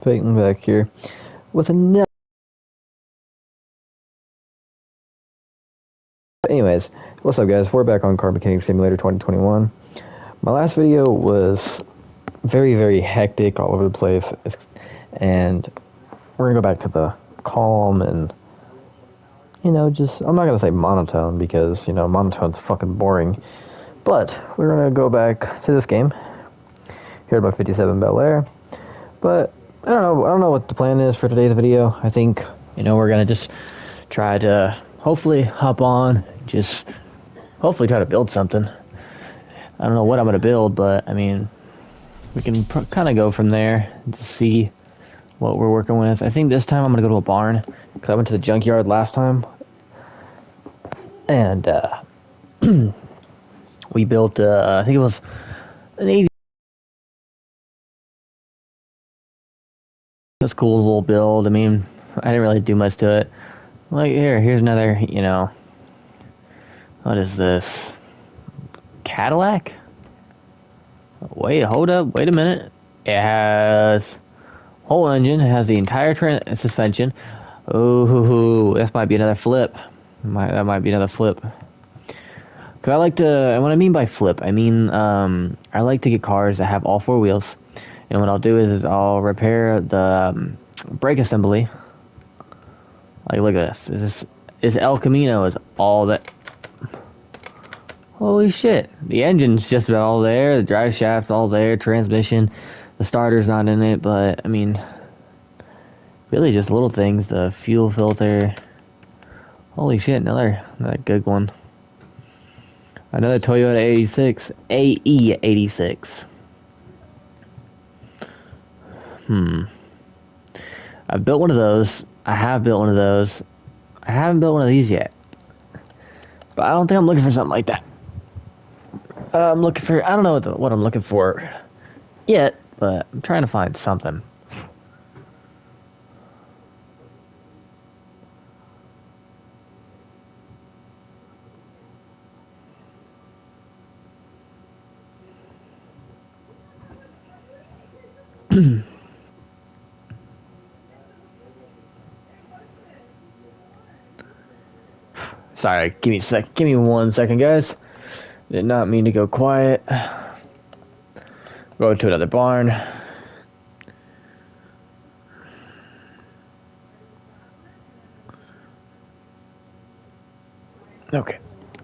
Peyton back here with another. Anyways, what's up, guys? We're back on Car Mechanic Simulator 2021. My last video was very, very hectic all over the place, and we're gonna go back to the calm and just I'm not gonna say monotone because monotone's fucking boring, but we're gonna go back to this game here at my 57 Bel Air. But I don't know what the plan is for today's video. I think we're gonna just try to hopefully hop on, just hopefully try to build something. I don't know what I'm gonna build, but I mean, we can kind of go from there to see what we're working with. I think this time I'm gonna go to a barn because I went to the junkyard last time, and we built. I think it was an 80. It was a cool little build. I mean, I didn't really do much to it. Like here's another. What is this? Cadillac? Wait, hold up. Wait a minute. It has whole engine. It has the entire suspension. Oh, this might be another flip. That might be another flip. Cause I like to, and what I mean by flip, I mean I like to get cars that have all four wheels. And what I'll do is I'll repair the brake assembly. Like, look at this. Is El Camino is all that. Holy shit. The engine's just about all there. The drive shaft's all there. Transmission. The starter's not in it. But, I mean, really just little things. The fuel filter. Holy shit. Another good one. Another Toyota 86. AE86. I've built one of those. I have built one of those. I haven't built one of these yet. But I don't think I'm looking for something like that. I'm looking for, I don't know what I'm looking for yet, but I'm trying to find something. Sorry, give me 1 second, guys. Did not mean to go quiet. Go to another barn. Okay.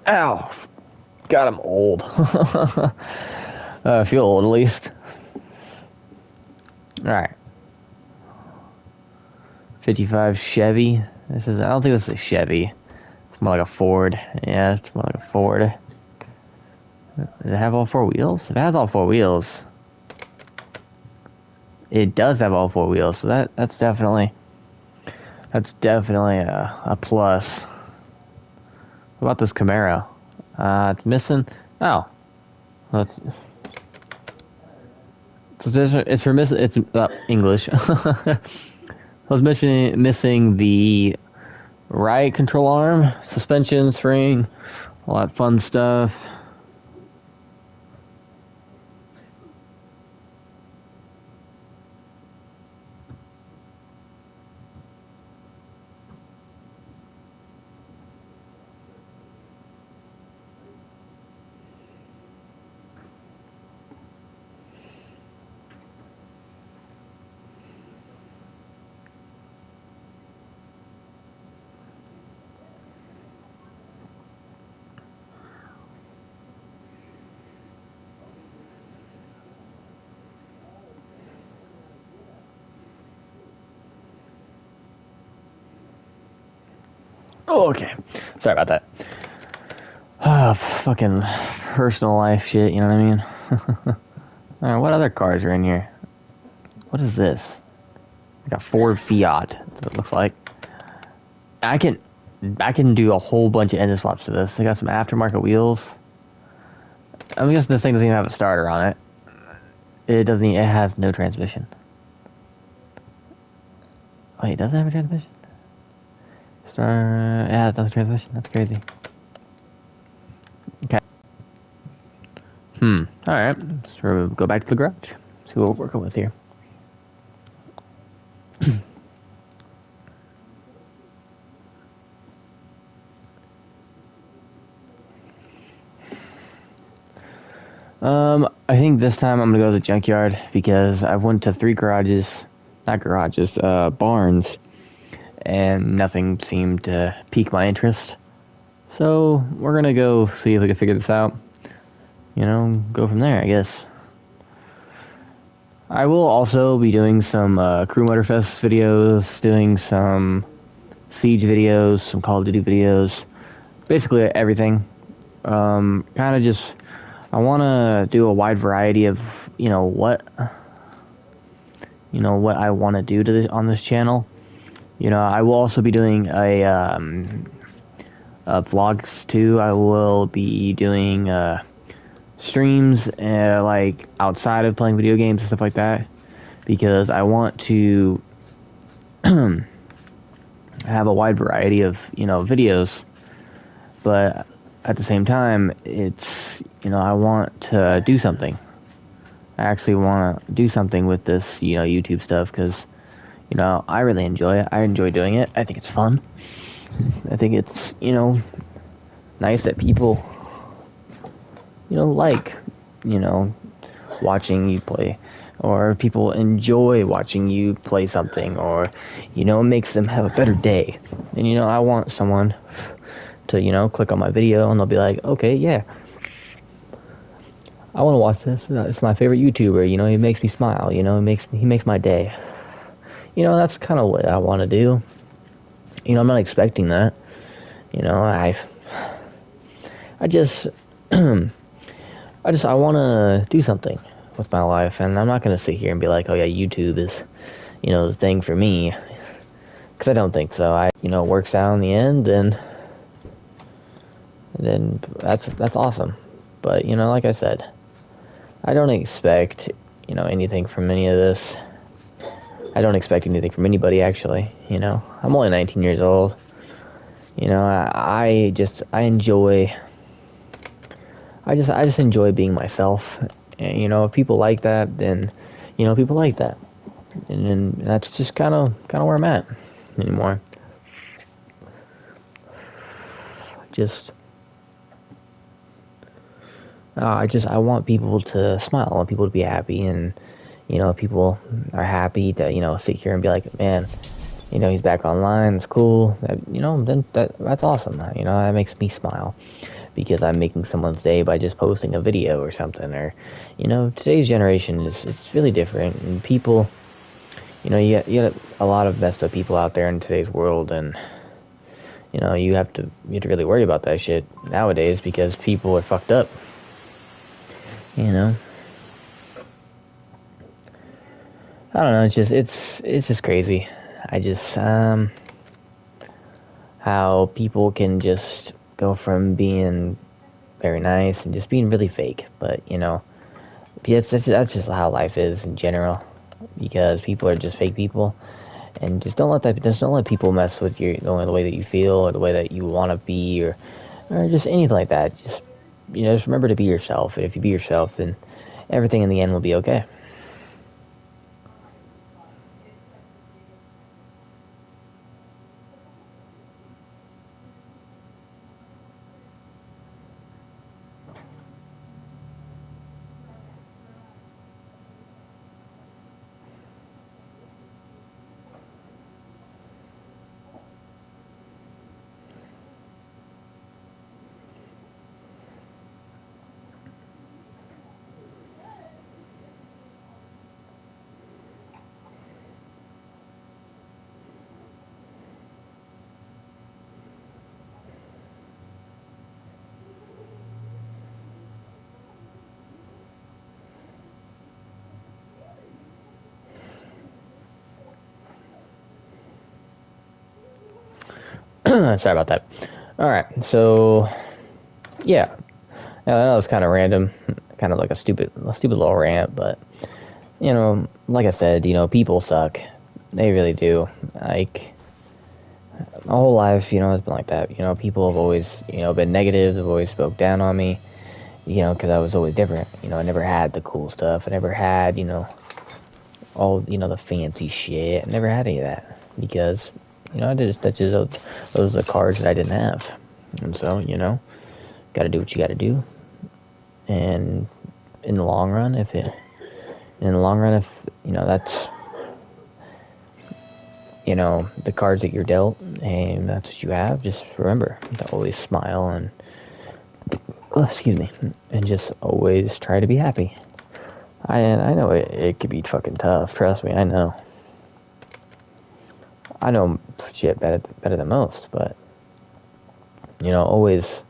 Ow. God, I'm old. I feel old, at least. Alright. 55 Chevy. I don't think this is a Chevy. It's more like a Ford. Yeah, it's more like a Ford. Does it have all four wheels? If it has all four wheels, it does have all four wheels. So that's definitely a plus. What about this Camaro? It's missing. Oh, it's for missing. It's English. I was missing the right control arm, suspension, spring, all that fun stuff. Oh, okay. Sorry about that. Fucking personal life shit, you know what I mean? Alright, what other cars are in here? What is this? Like a Ford Fiat, that's what it looks like. I can do a whole bunch of engine swaps to this. They got some aftermarket wheels. I'm guessing this thing doesn't even have a starter on it. It has no transmission. Wait, it doesn't have a transmission? It has no transmission. That's crazy. Okay. Alright. So we'll go back to the garage. See what we're working with here. I think this time I'm gonna go to the junkyard because I've went to 3 barns, and nothing seemed to pique my interest. So we're gonna go see if we can figure this out. Go from there, I guess. I will also be doing some Crew Motorfest videos, doing some Siege videos, some Call of Duty videos, basically everything. Kind of just, I want to do a wide variety of, what I want to do on this channel. I will also be doing vlogs too. I will be doing streams like outside of playing video games and stuff like that, because I want to have a wide variety of videos, but at the same time it's I want to do something. I actually want to do something with this YouTube stuff, because I really enjoy it. I enjoy doing it. I think it's fun. I think it's nice that people like watching you play, or people enjoy watching you play something, or it makes them have a better day. And I want someone to click on my video and they'll be like, okay, yeah, I want to watch this. It's my favorite YouTuber. He makes me smile. He makes my day. That's kind of what I want to do. I'm not expecting that. I just I want to do something with my life, and I'm not going to sit here and be like, oh yeah, YouTube is, the thing for me, because I don't think so. It works out in the end, and then that's awesome. But, like I said, I don't expect, anything from any of this. I don't expect anything from anybody, actually. I'm only 19 years old. I just enjoy being myself. And, if people like that, then, people like that. And that's just kind of where I'm at anymore. I want people to smile. I want people to be happy, and people are happy to sit here and be like, man, he's back online. It's cool. Then that's awesome. That makes me smile, because I'm making someone's day by just posting a video or something. Or today's generation it's really different, and people, you got a lot of messed up people out there in today's world, and you have to really worry about that shit nowadays, because people are fucked up. I don't know. It's just crazy. How people can just go from being very nice and just being really fake. But that's just how life is in general, because people are just fake people, and just don't let people mess with the way that you feel, or the way that you want to be, or just anything like that. Just remember to be yourself, and if you be yourself, then everything in the end will be okay. Sorry about that. Alright, so yeah. Now, that was kind of random, kind of like a stupid little rant, but like I said, people suck. They really do. Like, my whole life, has been like that. People have always, been negative. They've always spoke down on me, because I was always different. I never had the cool stuff. I never had, all, the fancy shit. I never had any of that, because those are the cards that I didn't have. And so, gotta do what you gotta do. And in the long run, if you know that's, you know, the cards that you're dealt, and that's what you have, just remember to always smile and, excuse me, and just always try to be happy. I know it could be fucking tough, trust me, I know shit better than most, but, you know, always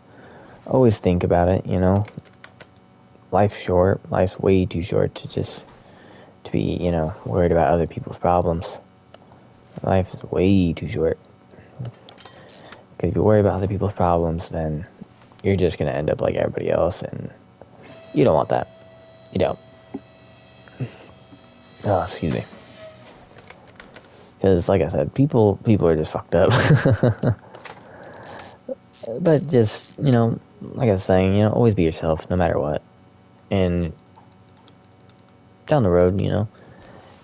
think about it, you know, life's way too short to be, you know, worried about other people's problems. Life is way too short. Because if you worry about other people's problems, then you're just going to end up like everybody else, and you don't want that. You don't. Oh, excuse me. Because, like I said, people are just fucked up. But just, you know, like I was saying, you know, always be yourself, no matter what. And down the road, you know,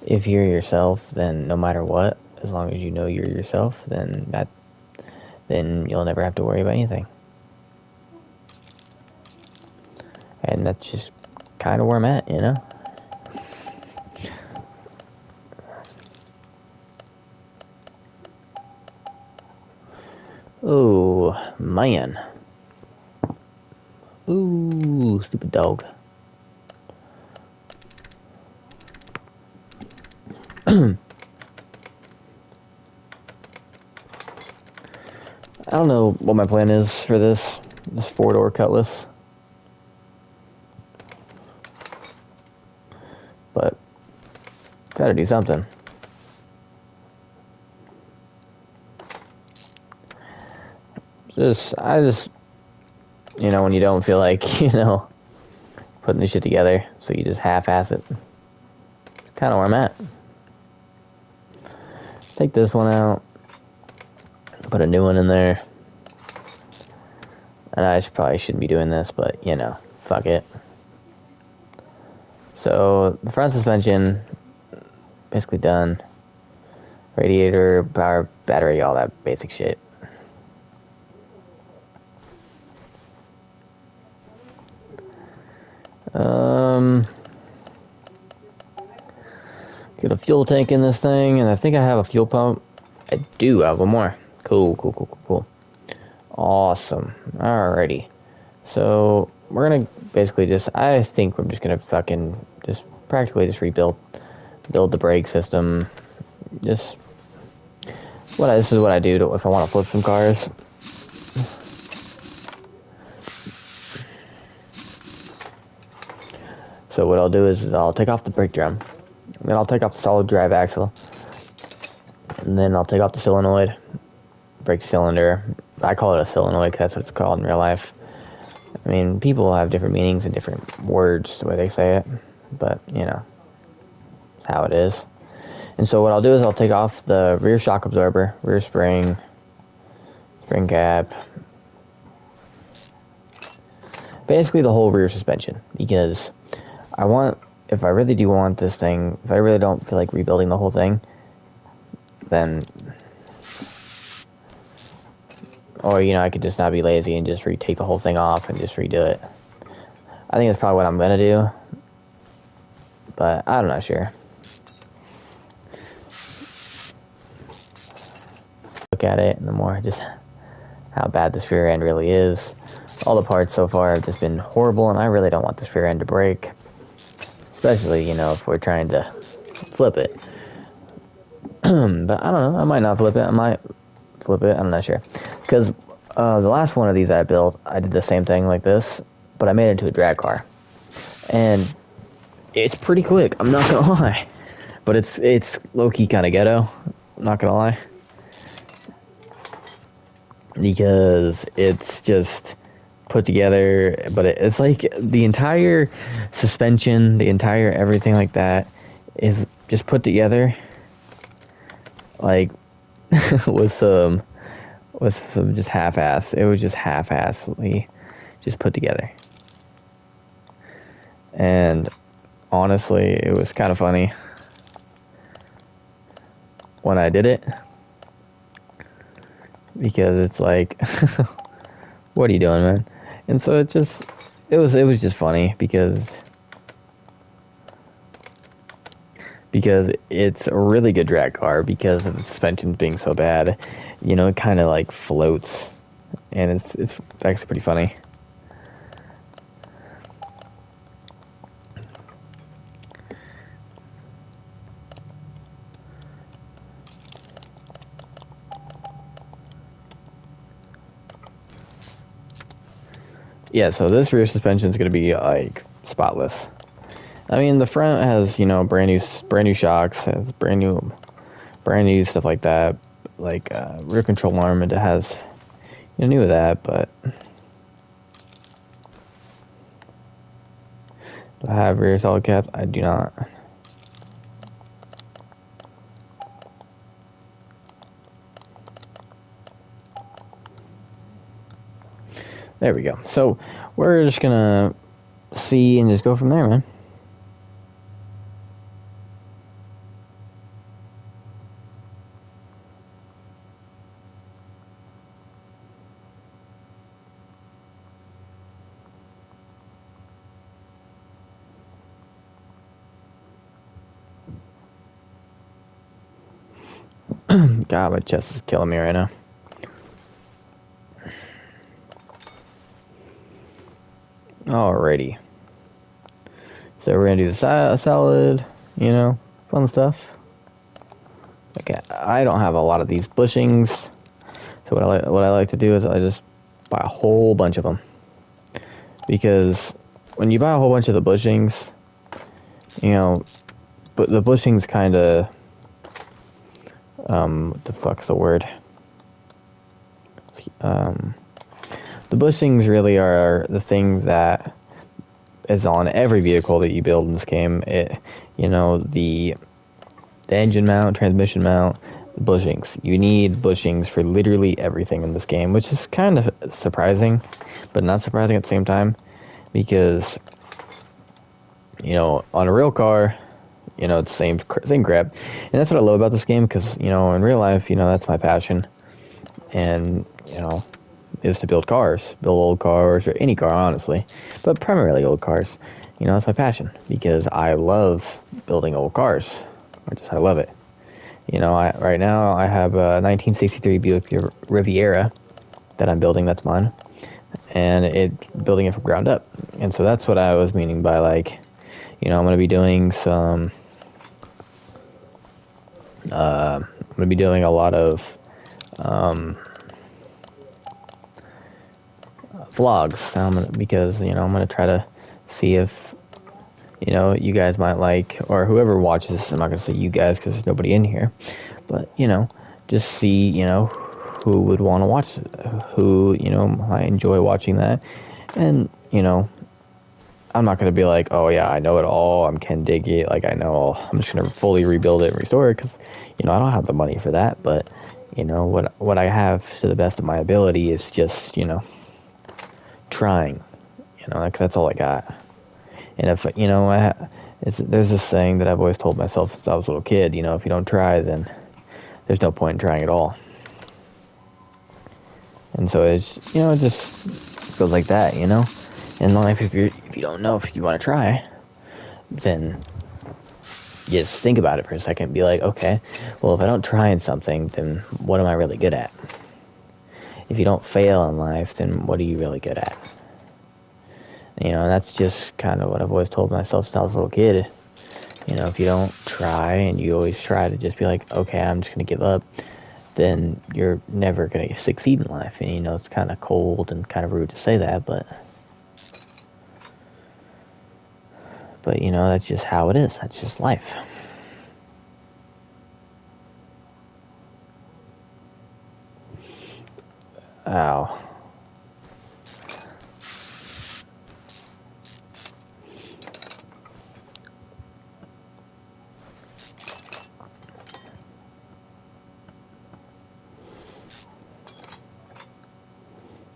if you're yourself, then no matter what, as long as you know you're yourself, then you'll never have to worry about anything. And that's just kind of where I'm at, you know? Oh, man. Ooh, stupid dog. I don't know what my plan is for this 4-door cutlass. But gotta do something. I just, you know, when you don't feel like, you know, putting this shit together, so you just half-ass it. Kind of where I'm at. Take this one out. Put a new one in there. And I probably shouldn't be doing this, but, you know, fuck it. So, the front suspension, basically done. Radiator, power, battery, all that basic shit. Get a fuel tank in this thing, and I think I have a fuel pump. I do have one more. Cool. Awesome. Alrighty. So, we're gonna basically I think we're just gonna fucking practically rebuild the brake system. This is what I do if I want to flip some cars. So what I'll do is I'll take off the brake drum, then I'll take off the solid drive axle, and then I'll take off the solenoid, brake cylinder. I call it a solenoid because that's what it's called in real life. I mean, people have different meanings and different words the way they say it, but, you know, it's how it is. And so what I'll do is I'll take off the rear shock absorber, rear spring cap, basically the whole rear suspension, because if I really do want this thing, if I really don't feel like rebuilding the whole thing, then, or, you know, I could just not be lazy and just take the whole thing off and just redo it. I think that's probably what I'm gonna do, but I'm not sure. Look at it, and the more just how bad this rear end really is. All the parts so far have just been horrible, and I really don't want this rear end to break. Especially, you know, if we're trying to flip it. But I don't know, I might not flip it, I might flip it, I'm not sure. Because the last one of these I built, I did the same thing like this, but I made it into a drag car. And it's pretty quick, I'm not gonna lie. But it's low-key kind of ghetto, I'm not gonna lie. Because it's just put together, but it's like the entire suspension, the entire everything like that is just put together like with some just half-ass. It was just half-assly just put together. And honestly, it was kind of funny when I did it, because it's like what are you doing, man? And so it was just funny because because it's a really good drag car because of the suspension being so bad. You know, it kind of like floats, and it's actually pretty funny. Yeah, so this rear suspension is going to be like spotless. I mean, the front has, you know, brand new shocks, has brand new stuff like that, like rear control arm. It has, you know, new of that, but do I have rear solid caps? I do not. There we go. So we're just gonna see and just go from there, man. God, my chest is killing me right now. Alrighty. So we're gonna do the salad, you know, fun stuff. Okay, I don't have a lot of these bushings, so what I like to do is I just buy a whole bunch of them, because when you buy a whole bunch of the bushings, you know, but the bushings kind of what the fuck's the word? The bushings really are the thing that is on every vehicle that you build in this game. It, you know, the engine mount, transmission mount, bushings. You need bushings for literally everything in this game, which is kind of surprising, but not surprising at the same time, because, you know, on a real car, you know, it's same crap, and that's what I love about this game, because, you know, in real life, you know, that's my passion, and, you know, is to build cars, build old cars, or any car, honestly, but primarily old cars. You know, that's my passion, because I love building old cars. I love it. You know, right now I have a 1963 Buick Riviera that I'm building. That's mine, and building it from ground up. And so that's what I was meaning by, like, you know, I'm gonna be doing a lot of vlogs, because, you know, I'm gonna try to see if, you know, you guys might like, or whoever watches. I'm not gonna say you guys because there's nobody in here, but, you know, just see, you know, who would want to watch, who, you know, I enjoy watching that. And, you know, I'm not gonna be like, oh yeah, I know it all, I'm Ken Diggy, like, I know, I'm just gonna fully rebuild it and restore it, because, you know, I don't have the money for that. But, you know, what I have to the best of my ability is just, you know, trying, you know, because that's all I got. And if, you know, there's this saying that I've always told myself since I was a little kid, you know, if you don't try, then there's no point in trying at all. And so it's, you know, it just goes like that, you know. In life, if you don't know if you want to try, then you just think about it for a second and be like, okay, well, if I don't try in something, then what am I really good at? If you don't fail in life, then what are you really good at? You know, that's just kind of what I've always told myself since I was a little kid. You know, if you don't try, and you always try to just be like, okay, I'm just going to give up, then you're never going to succeed in life. And, you know, it's kind of cold and kind of rude to say that, but, you know, that's just how it is. That's just life. Ow.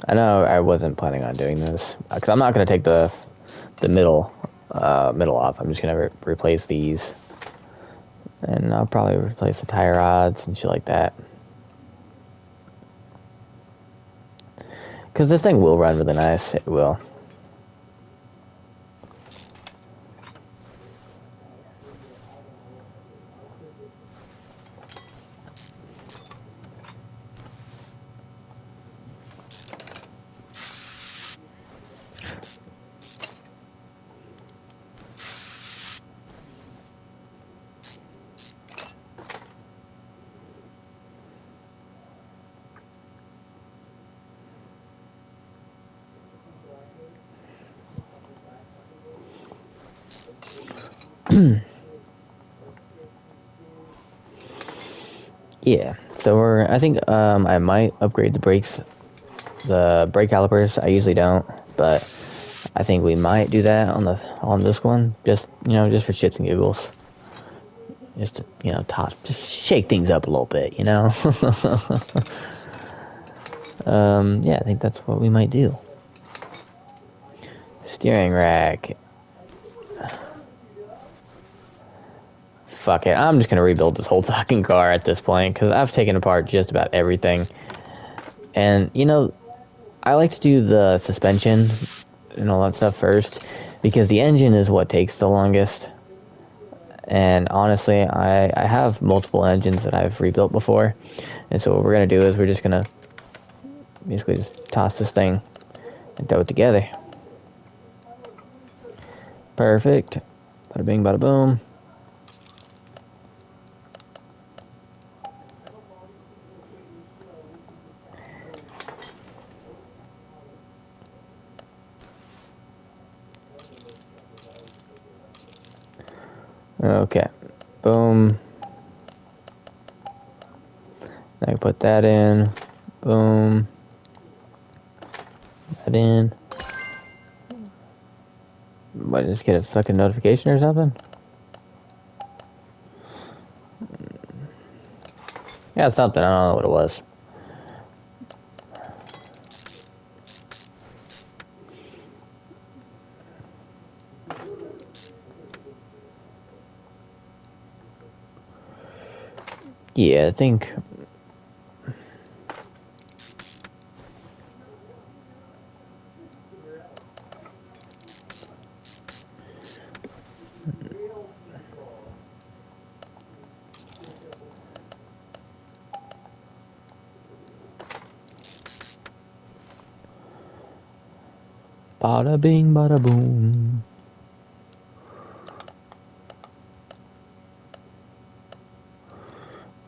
I know I wasn't planning on doing this, because I'm not going to take the middle off. I'm just going to replace these, and I'll probably replace the tire rods and shit like that, because this thing will run really nice. It will. Yeah, so I think I might upgrade the brakes, the brake calipers. I usually don't, but I think we might do that on this one, just just for shits and giggles, just to, just shake things up a little bit, Yeah, I think that's what we might do. Steering rack. Fuck it, I'm just gonna rebuild this whole fucking car at this point, because I've taken apart just about everything. And, I like to do the suspension and all that stuff first, because the engine is what takes the longest. And honestly, I have multiple engines that I've rebuilt before. And so what we're gonna do is we're just gonna basically just toss this thing and throw it together. Perfect. Bada bing, bada boom. Okay. Boom. Now I put that in. Boom. That in. What, just get a fucking notification or something? Yeah, something. I don't know what it was. Yeah, I think. Bada bing, bada boom.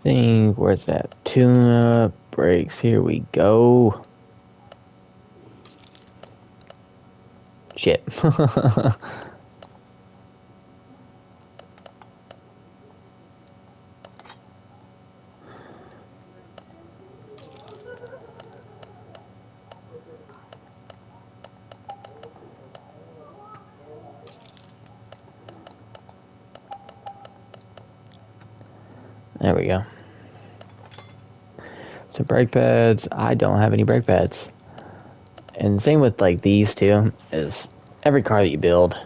Think, where's that? Tune-up brakes. Here we go. Shit. There we go. So brake pads. I don't have any brake pads. And same with like these two. Is every car that you build,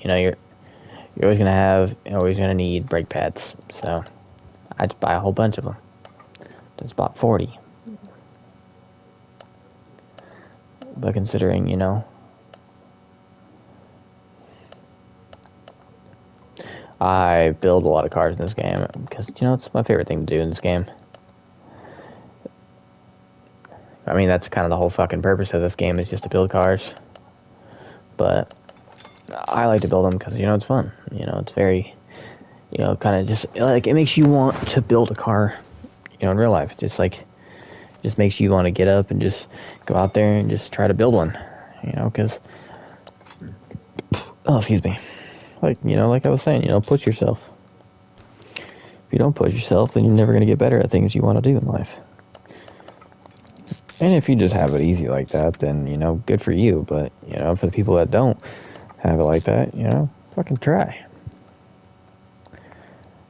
you're always gonna need brake pads. So I just buy a whole bunch of them. Just bought 40. But considering, I build a lot of cars in this game because, it's my favorite thing to do in this game. I mean, that's kind of the whole fucking purpose of this game, is just to build cars. But I like to build them because, it's fun. It's very, kind of just, like, it makes you want to build a car, in real life. Just makes you want to get up and just go out there and just try to build one, because, oh, excuse me. Like, like I was saying, push yourself. If you don't push yourself, then you're never going to get better at things you want to do in life. And if you just have it easy like that, then, good for you. But, for the people that don't have it like that, fucking try.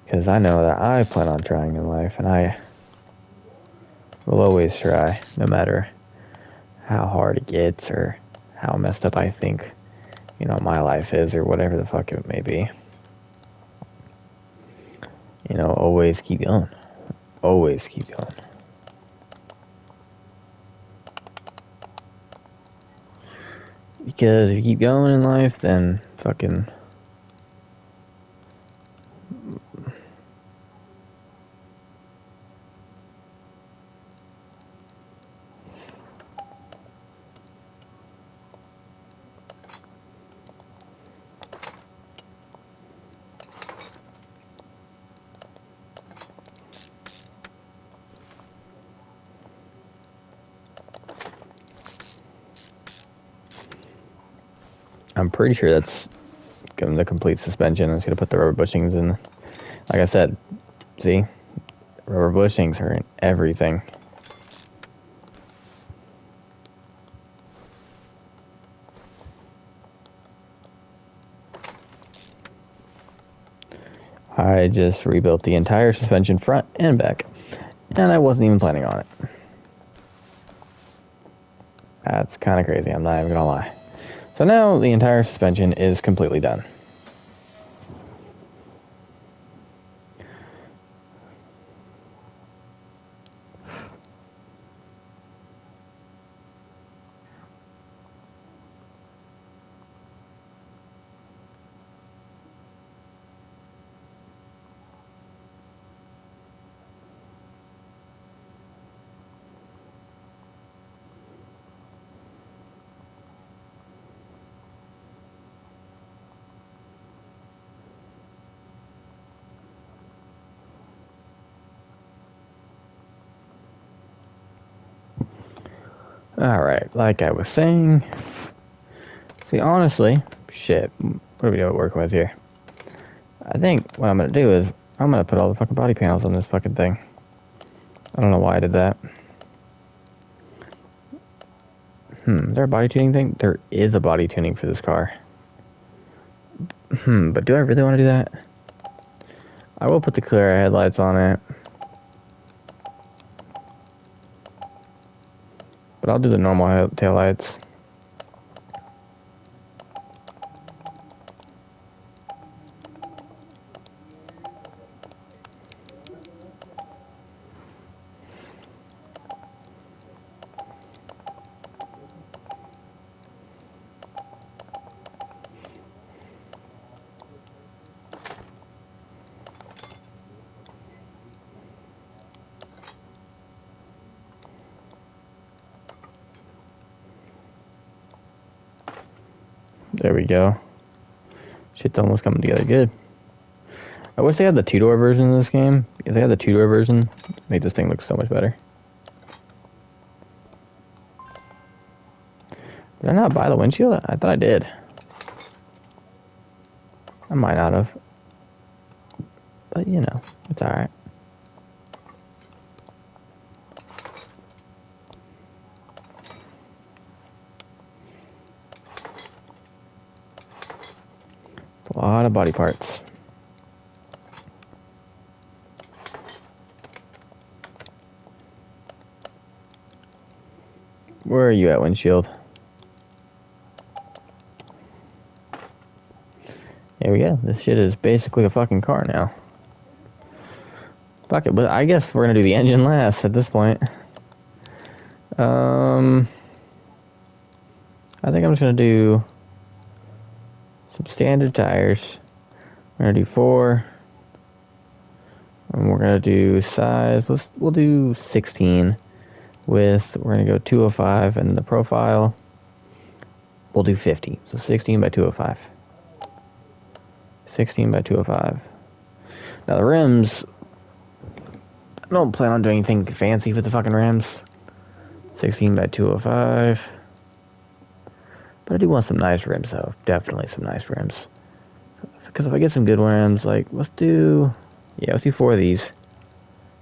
Because I know that I plan on trying in life, and I will always try, no matter how hard it gets or how messed up I think, my life is, or whatever the fuck it may be. Always keep going. Always keep going. Because if you keep going in life, then fucking... I'm pretty sure that's give them the complete suspension. I'm just going to put the rubber bushings in. Like I said, see? Rubber bushings are in everything. I just rebuilt the entire suspension front and back. And I wasn't even planning on it. That's kind of crazy, I'm not even going to lie. So now the entire suspension is completely done. Alright, like I was saying. See, honestly, shit, what are we working with here? I think what I'm going to do is, I'm going to put all the fucking body panels on this fucking thing. I don't know why I did that. Is there a body tuning thing? There is a body tuning for this car. But do I really want to do that? I will put the clear headlights on it. But I'll do the normal tail lights. There we go. Shit's almost coming together good. I wish they had the two-door version of this game. If they had the two-door version, it'd make this thing look so much better. Did I not buy the windshield? I thought I did. I might not have. But, you know, it's alright. A lot of body parts. Where are you at, windshield? There we go. This shit is basically a fucking car now. Fuck it, but I guess we're gonna do the engine last at this point. I think I'm just gonna do some standard tires. We're gonna do 4. And we're gonna do size. We'll do 16 with, we're gonna go 205, and the profile we'll do 50. So 16 by 205. 16 by 205. Now the rims, I don't plan on doing anything fancy with the fucking rims. 16 by 205. But I do want some nice rims, though. Definitely some nice rims. Because if I get some good rims, like, let's do 4 of these.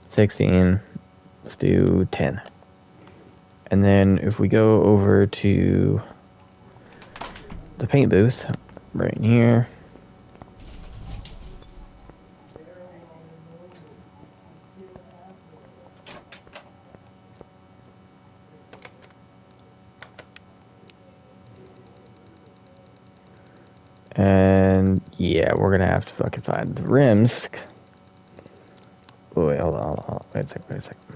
16. Let's do 10. And then if we go over to the paint booth, right in here. And yeah, we're gonna have to fucking find the rims. Oh, wait, hold on. Wait a second.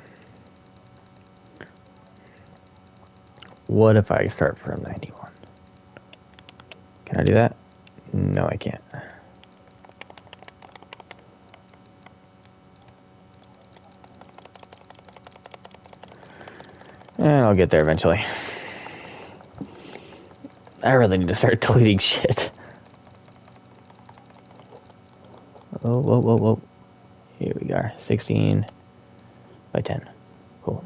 What if I start from 91? Can I do that? No, I can't. And I'll get there eventually. I really need to start deleting shit. Oh, whoa. Here we are. 16 by 10. Cool.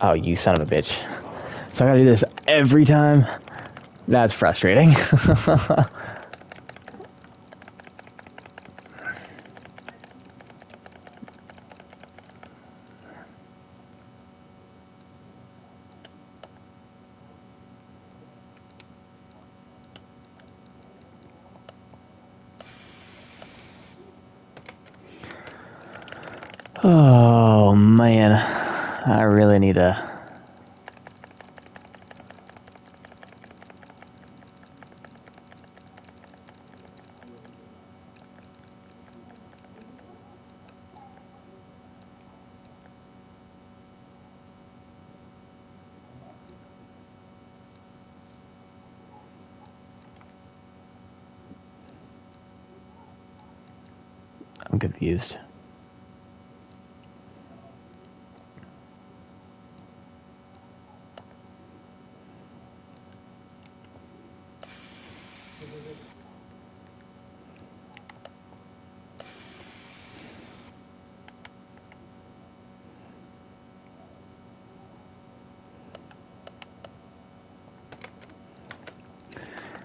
Oh, you son of a bitch. So I gotta do this every time? That's frustrating. Oh, man. I really need to... I'm confused.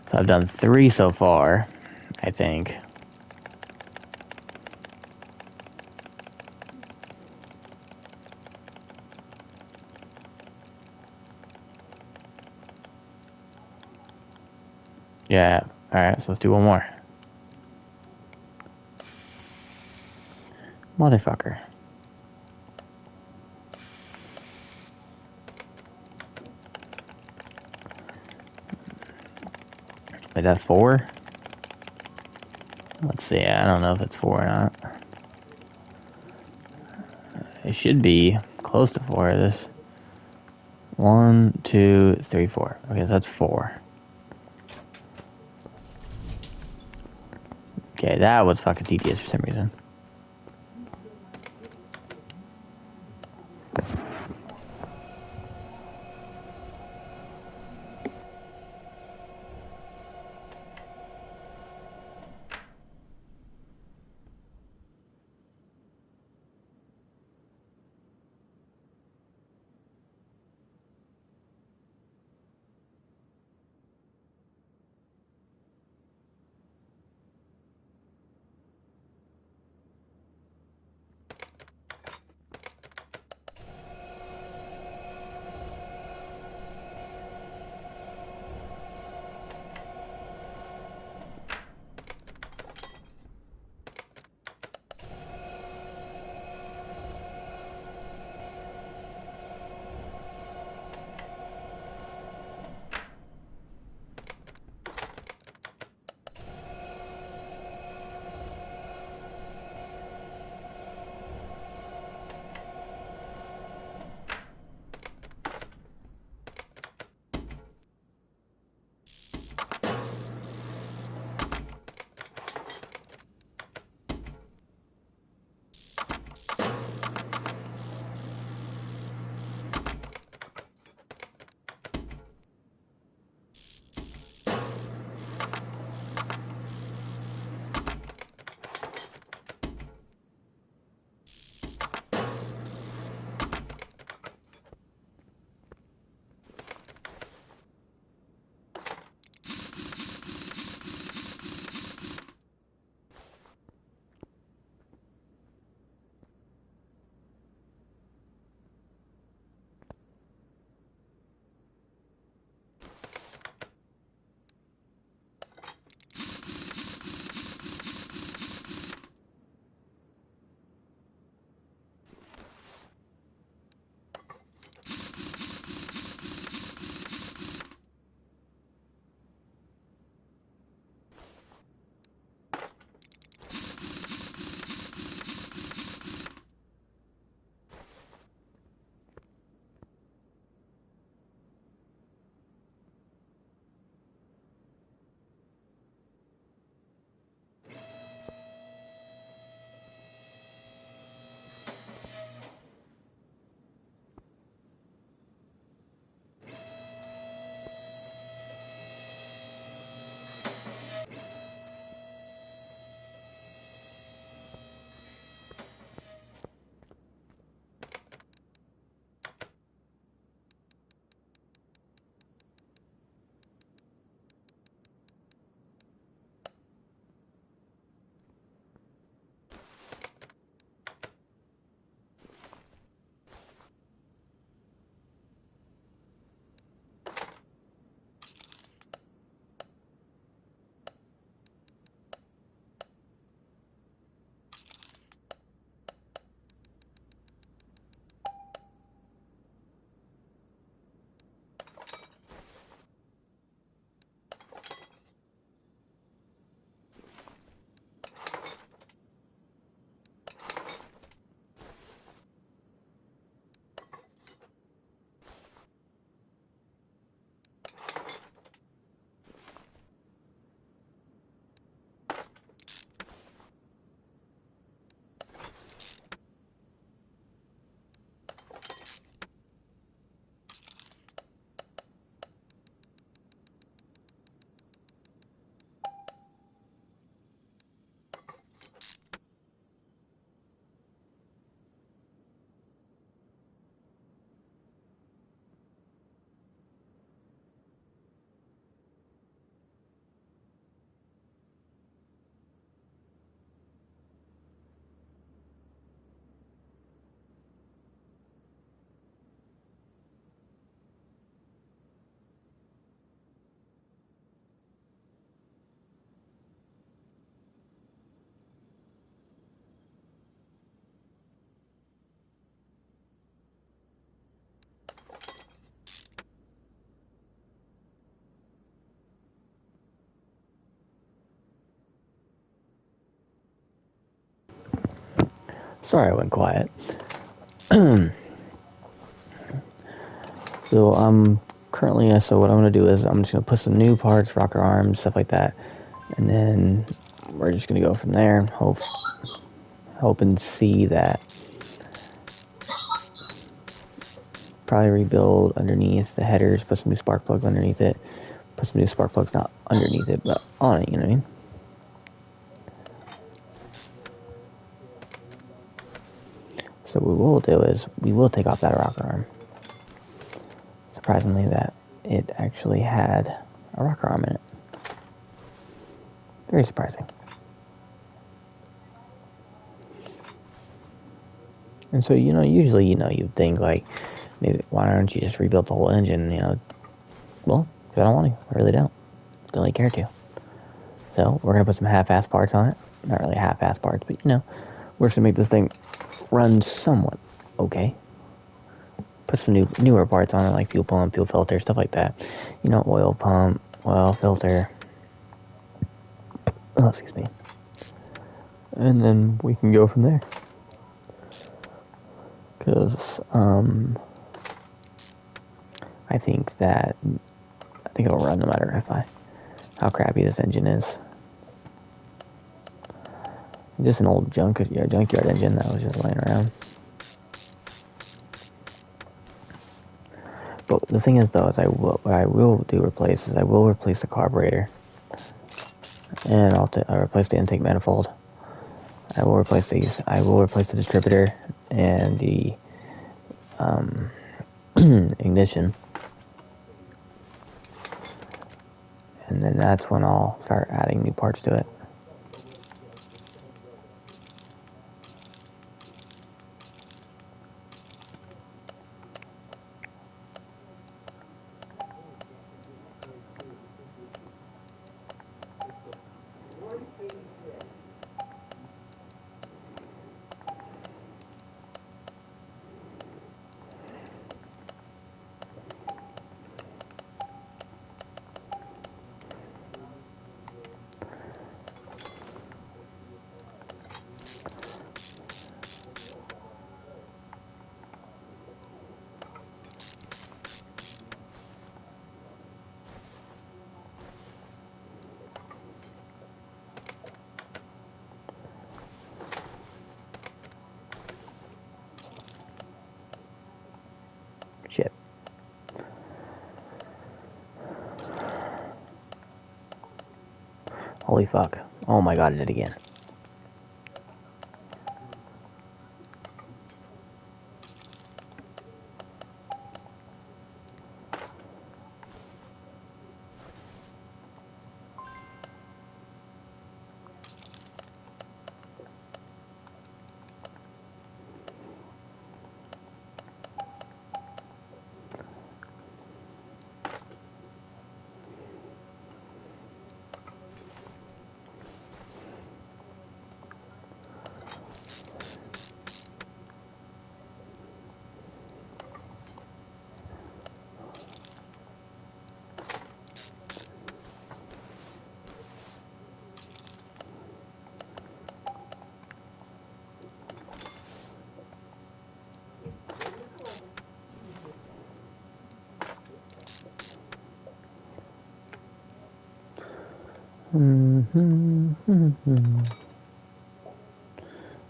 So I've done 3 so far, I think. Yeah, alright, so let's do one more. Motherfucker. Is that 4? Let's see, I don't know if it's 4 or not. It should be close to 4 of this. 1, 2, 3, 4. Okay, so that's 4. Okay, that was fucking tedious for some reason. Sorry I went quiet. So currently, so what I'm gonna do is I'm just gonna put some new parts, rocker arms, stuff like that, and then we're just gonna go from there. Hope and see that. Probably rebuild underneath the headers, put some new spark plugs underneath it, put some new spark plugs not underneath it, but on it. You know what I mean? So what we will do is we will take off that rocker arm. Surprisingly, that it actually had a rocker arm in it. Very surprising. And so, usually, you'd think, like, maybe, why don't you just rebuild the whole engine, Well, because I don't want to. I really don't. Don't really care to. So, we're going to put some half-ass parts on it. Not really half-ass parts, but, we're just going to make this thing run somewhat okay. Put some newer parts on it, like fuel pump, fuel filter, stuff like that. Oil pump, oil filter. Oh, excuse me. And then we can go from there. Because, I think it'll run no matter how crappy this engine is. Just an old junkyard engine that was just laying around. But the thing is, though, is I will replace the carburetor, and I'll replace the intake manifold. I will replace these. I will replace the distributor and the ignition, and then that's when I'll start adding new parts to it. Shit. Holy fuck. Oh my god, I did it again.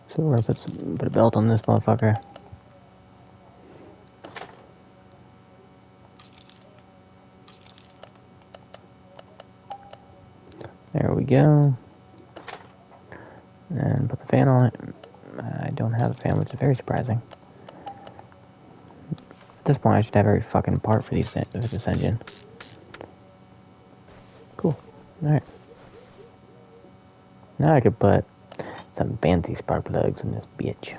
So we're gonna put a belt on this motherfucker. There we go. And put the fan on it. I don't have a fan, which is very surprising. At this point, I should have every fucking part for this engine. Cool. Alright. Now I could put some fancy spark plugs in this bitch.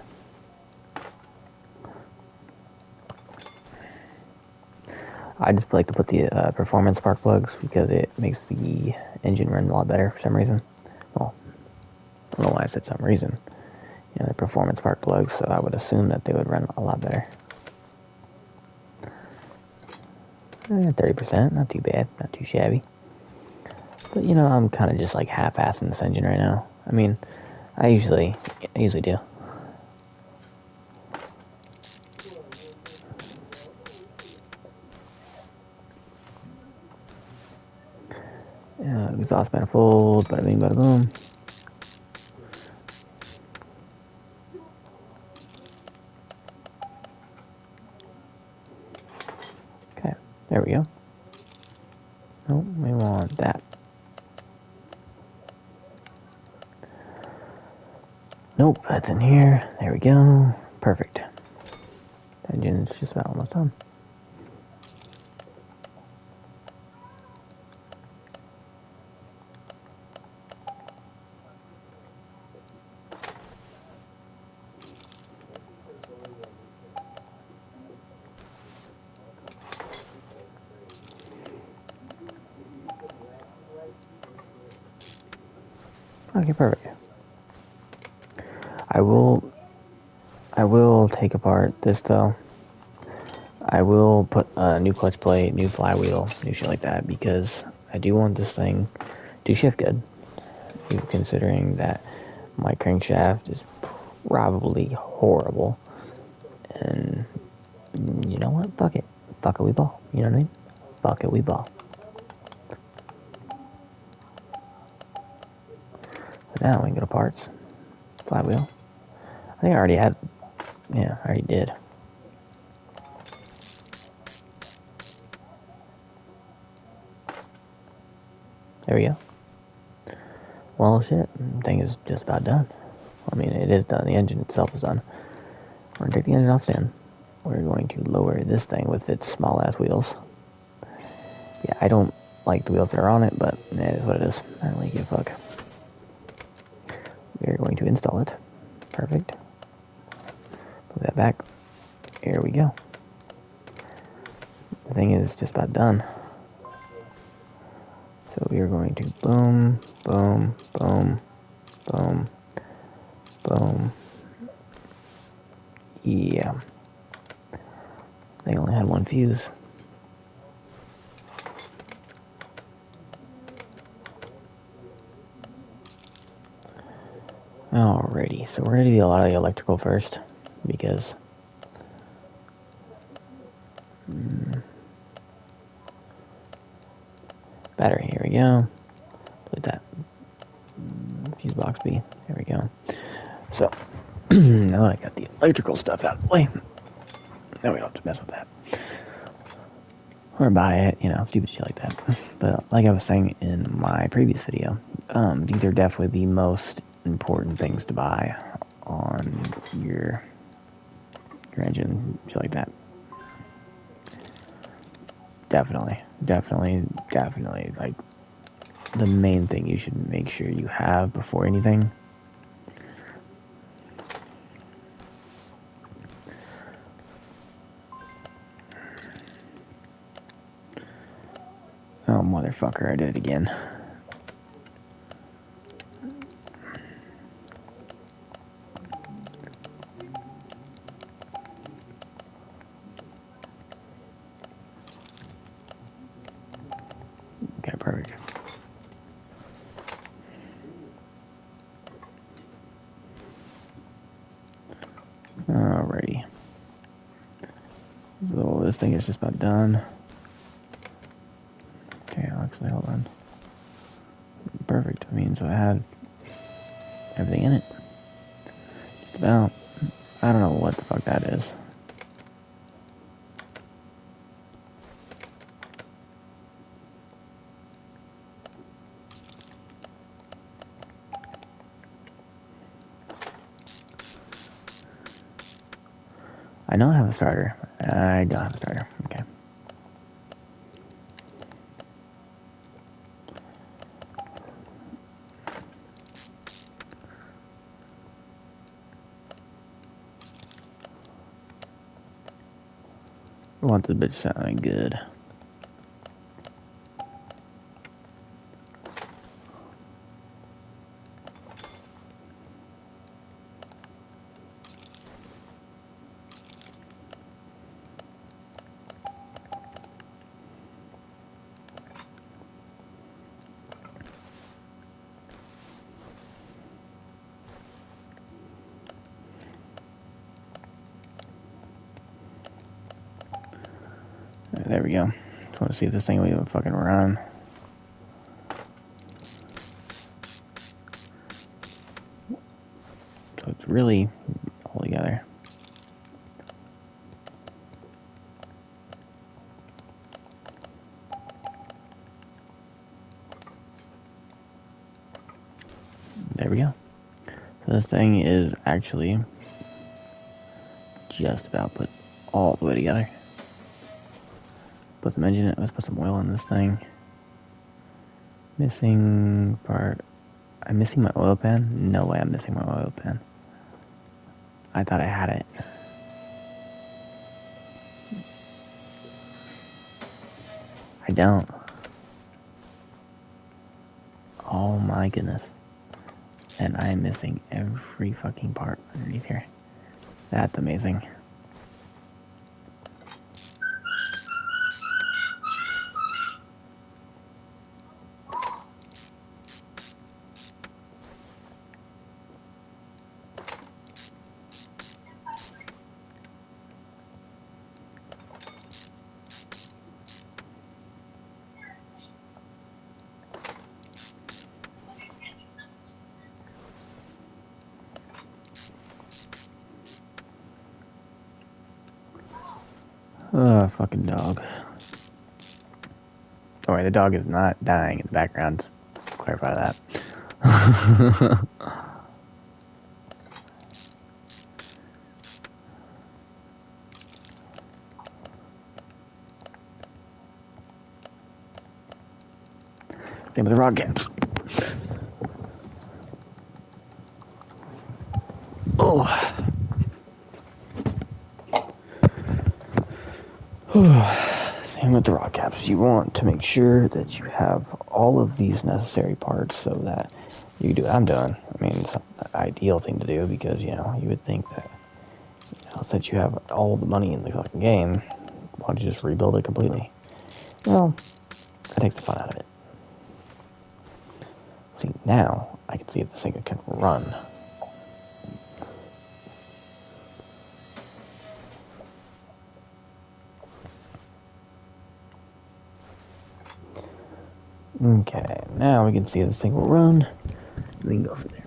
I just like to put the performance spark plugs because it makes the engine run a lot better for some reason. Well, I don't know why I said some reason. The performance spark plugs, so I would assume that they would run a lot better. 30%, not too bad, not too shabby. But I'm kind of just like half-assing this engine right now. I mean, I usually do. Exhaust manifold, bada bing, bada boom. Okay, there we go. Nope, we want that. Nope, that's in here. There we go. Perfect. The engine's just about almost done. Okay, perfect. I will take apart this though. I will put a new clutch plate, new flywheel, new shit like that, because I do want this thing to shift good. Considering that my crankshaft is probably horrible. And you know what? Fuck it. Fuck it, we ball. You know what I mean? Fuck it, we ball. But now we can go to parts. Flywheel. I think I already had. Yeah, I already did. There we go. Well, shit. The thing is just about done. I mean, it is done. The engine itself is done. We're going to take the engine off then. We're going to lower this thing with its small ass wheels. Yeah, I don't like the wheels that are on it, but it is what it is. I don't really give a fuck. We're going to install it. Perfect. Move that back. Here we go. The thing is just about done. So we are going to boom, boom, boom, boom, boom. Yeah. They only had one fuse. Alrighty, so we're going to do a lot of the electrical first, because battery, here we go. Put that fuse box B, there we go. So, now that I got the electrical stuff out of the way, now we don't have to mess with that. Or buy it, you know, stupid shit like that. But like I was saying in my previous video, these are definitely the most important things to buy on your engine, shit like that. Definitely, like, the main thing you should make sure you have before anything. Oh, motherfucker, I did it again. Okay, perfect. Alrighty. So this thing is just about done. Okay, actually, hold on. Perfect. I mean, so I had everything in it. Just about. I don't know what the fuck that is. I know I have a starter. I don't have a starter. Okay. I want this bitch sounding good. There we go. Just want to see if this thing will even fucking run. really all together. There we go. So this thing is actually just about put all the way together. Put some engine in it. Let's put some oil in this thing. Missing part. I'm missing my oil pan? No way I'm missing my oil pan. I thought I had it. I don't. Oh my goodness. And I am missing every fucking part underneath here. That's amazing. Oh, fucking dog. Don't worry, the dog is not dying in the background. Let's clarify that. Same with the rod caps. Oh. Same with the rod caps. You want to make sure that you have all of these necessary parts so that you do. I'm done. I mean, it's an ideal thing to do because, you know, you would think that, you know, since you have all the money in the fucking game, why don't you just rebuild it completely? Well, that takes the fun out of it. See, now I can see if this thing can run. Okay, now we can see if this thing will run. We can go from there.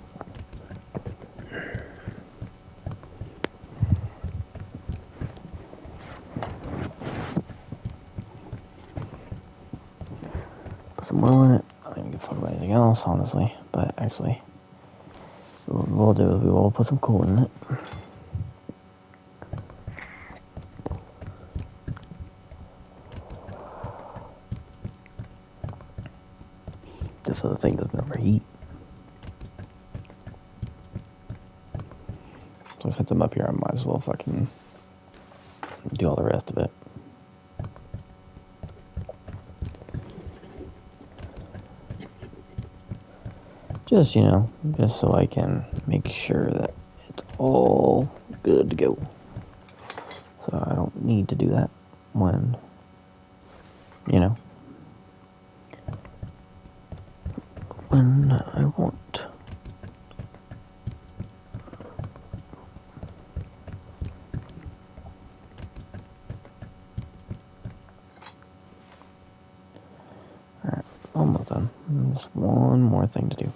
Put some oil in it. I don't even give a fuck about anything else, honestly. But actually, what we'll do is we will put some coolant in it. Just so the thing doesn't overheat. So since I'm up here, I might as well fucking do all the rest of it. Just, you know, just so I can make sure that it's all good to go. So I don't need to do that when, you know, when I want. Alright, almost done. Just one more thing to do.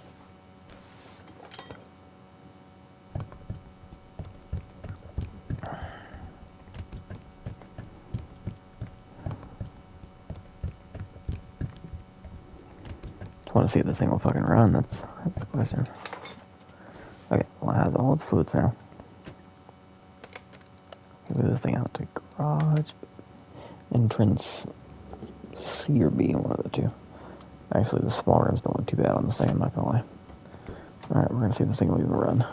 Want to see if this thing will fucking run. That's the question. Okay, well, I have all its fluids now. Move this thing out to garage, entrance, C or B, one of the two. Actually, the small rims don't look too bad on this thing, I'm not gonna lie. Alright, we're gonna see if this thing will even run.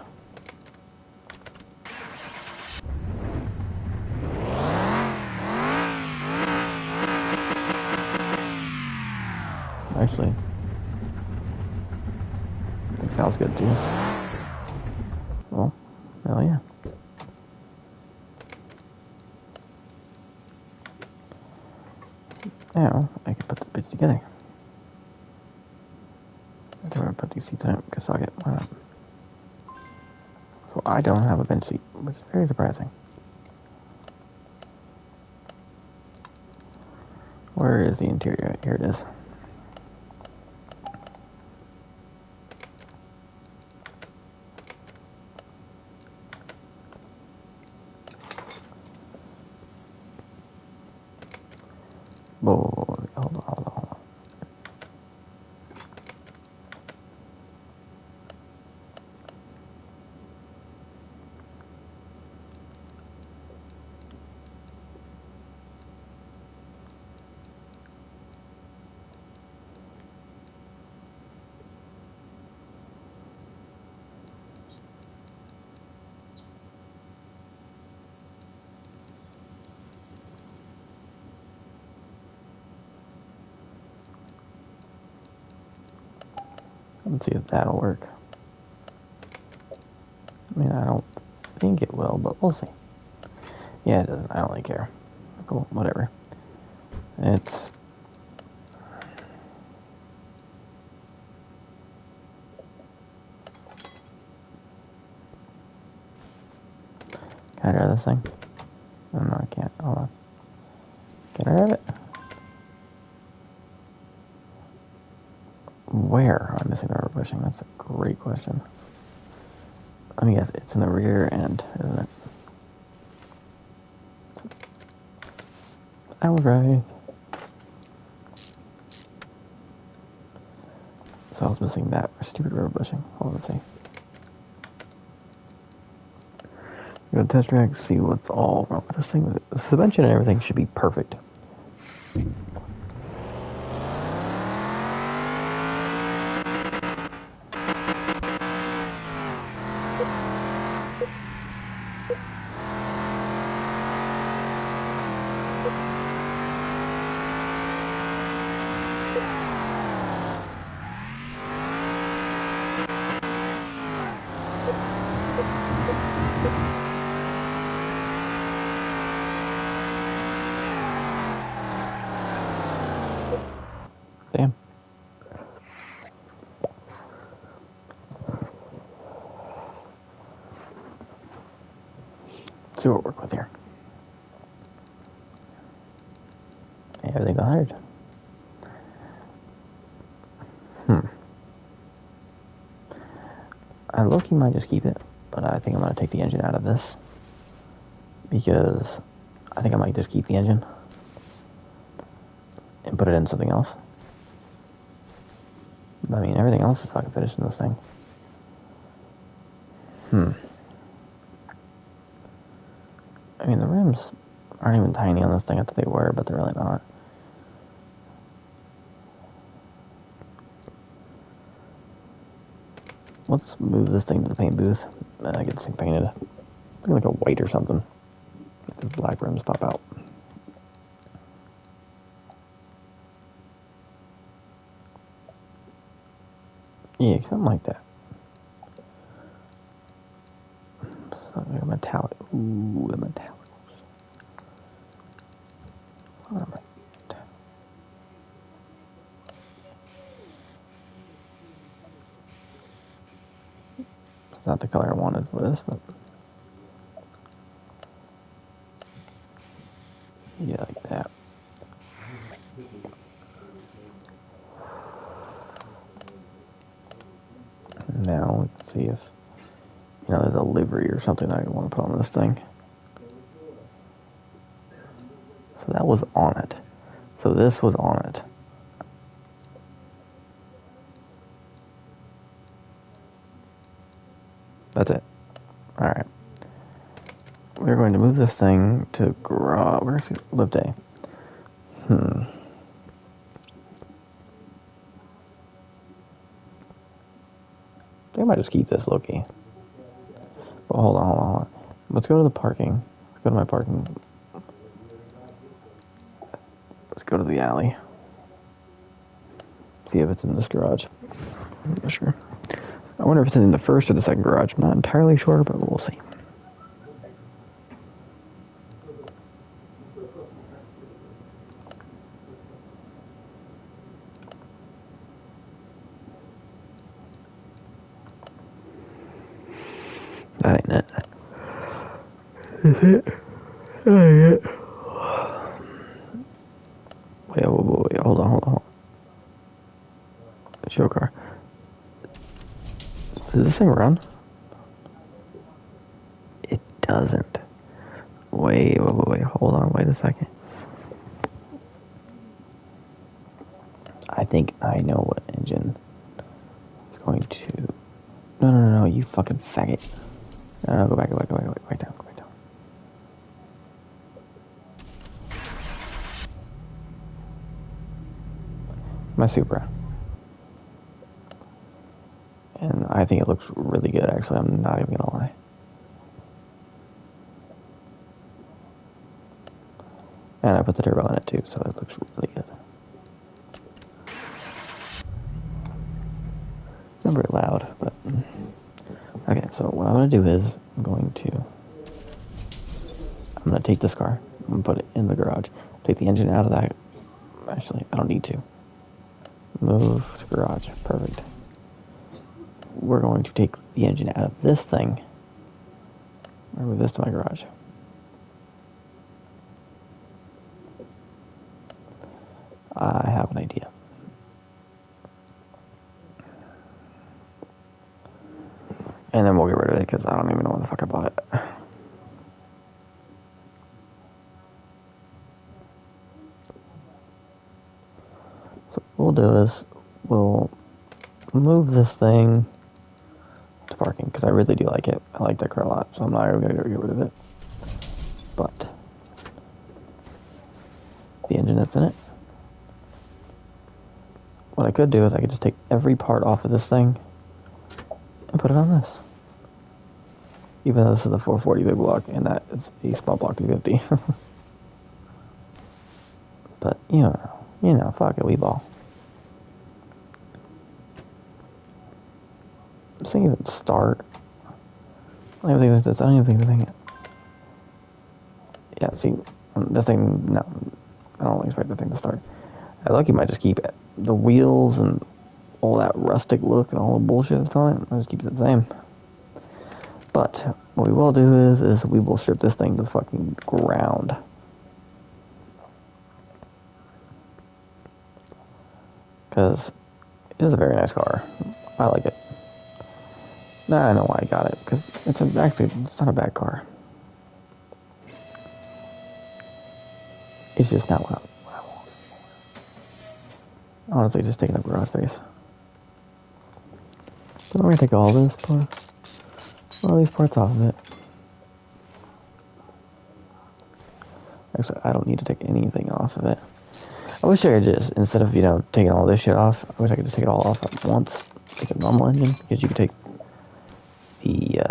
Actually, it sounds good too. Well, hell yeah. Now, I can put the bits together. I think I'm gonna put these seats in it because I'll get one up. So I don't have a bench seat, which is very surprising. Where is the interior? Here it is. Whoa, hold on. Let's see if that'll work. I mean, I don't think it will, but we'll see. Yeah, it doesn't. I don't really care. Cool, whatever. It's... Can I drive this thing? Oh, no, I can't. Hold on. Can I drive it? Where am I missing the rubber bushing? That's a great question. Let me guess. It's in the rear end, isn't it? I was right. So I was missing that stupid rubber bushing. Hold on, let's see. Go to test track, see what's all wrong with this thing. The suspension and everything should be perfect. Damn. Let's see what we're working with here. Everything's 100. I low-key might just keep it, but I think I'm going to take the engine out of this. Because I think I might just keep the engine and put it in something else. I mean, everything else is fucking finished in this thing. I mean, the rims aren't even tiny on this thing. I thought they were, but they're really not. Let's move this thing to the paint booth and I get this thing painted. Maybe like a white or something. Get the black rims pop out. Yeah, something like that. Something like a metallic. Ooh, the metallic. It's not the color I wanted for this, but yeah, like that. Now let's see if there's a livery or something I want to put on this thing. So that was on it. So this was on it. That's it. Alright. We're going to move this thing to garage. Where's lift A? I think I might just keep this low-key. But hold on. Let's go to the parking. Let's go to my parking. Let's go to the alley. See if it's in this garage. I'm not sure. I wonder if it's in the first or the second garage. I'm not entirely sure, but we'll see. That ain't it. Is it? That ain't it. Wait, hold on. Show car. Does this thing run? It doesn't. Wait, hold on, wait a second. I think I know what engine is going to... No, you fucking faggot. No, go back down, go back down. My Supra. And I think it looks really good, actually. I'm not even gonna lie. And I put the turbo in it too, so it looks really good. Not very loud, but... Okay, so what I'm gonna do is, I'm gonna take this car, I'm gonna put it in the garage, take the engine out of that. Actually, I don't need to. Move to garage, perfect. We're going to take the engine out of this thing. Move this to my garage. I have an idea. And then we'll get rid of it because I don't even know when the fuck I bought it. So what we'll do is we'll move this thing to parking because I really do like it. I like that car a lot, so I'm not even going to get rid of it. But the engine that's in it, what I could do is I could just take every part off of this thing and put it on this. Even though this is a 440 big block and that is a small block 350. But you know, fuck it, we ball. This thing even start. I don't even think this. I don't even think the thing. Yeah, see, this thing. No, I don't expect the thing to start. I like you might just keep it. The wheels and all that rustic look and all the bullshit that's on it. I'll just keep it the same. But what we will do is we will strip this thing to the fucking ground. Because it is a very nice car. I like it. Now I know why I got it. Because it's not a bad car. It's just not what I want. Honestly, just taking up garage space. So I'm going to take all these parts off of it. Actually, I don't need to take anything off of it. I wish I could just, instead of, taking all this shit off, I wish I could just take it all off at once. Take a normal engine, because you could take the,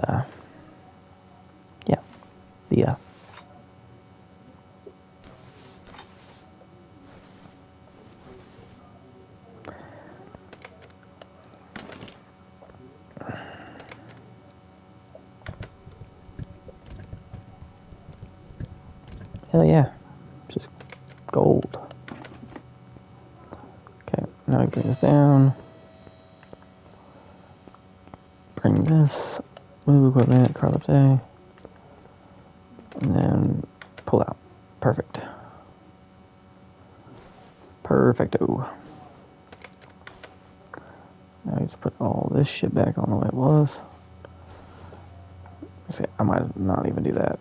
hell yeah, just gold. Okay, now I bring this down. Bring this, move equipment, car lift A, and then pull out. Perfect. Perfecto. Now I just put all this shit back on the way it was. See, I might not even do that.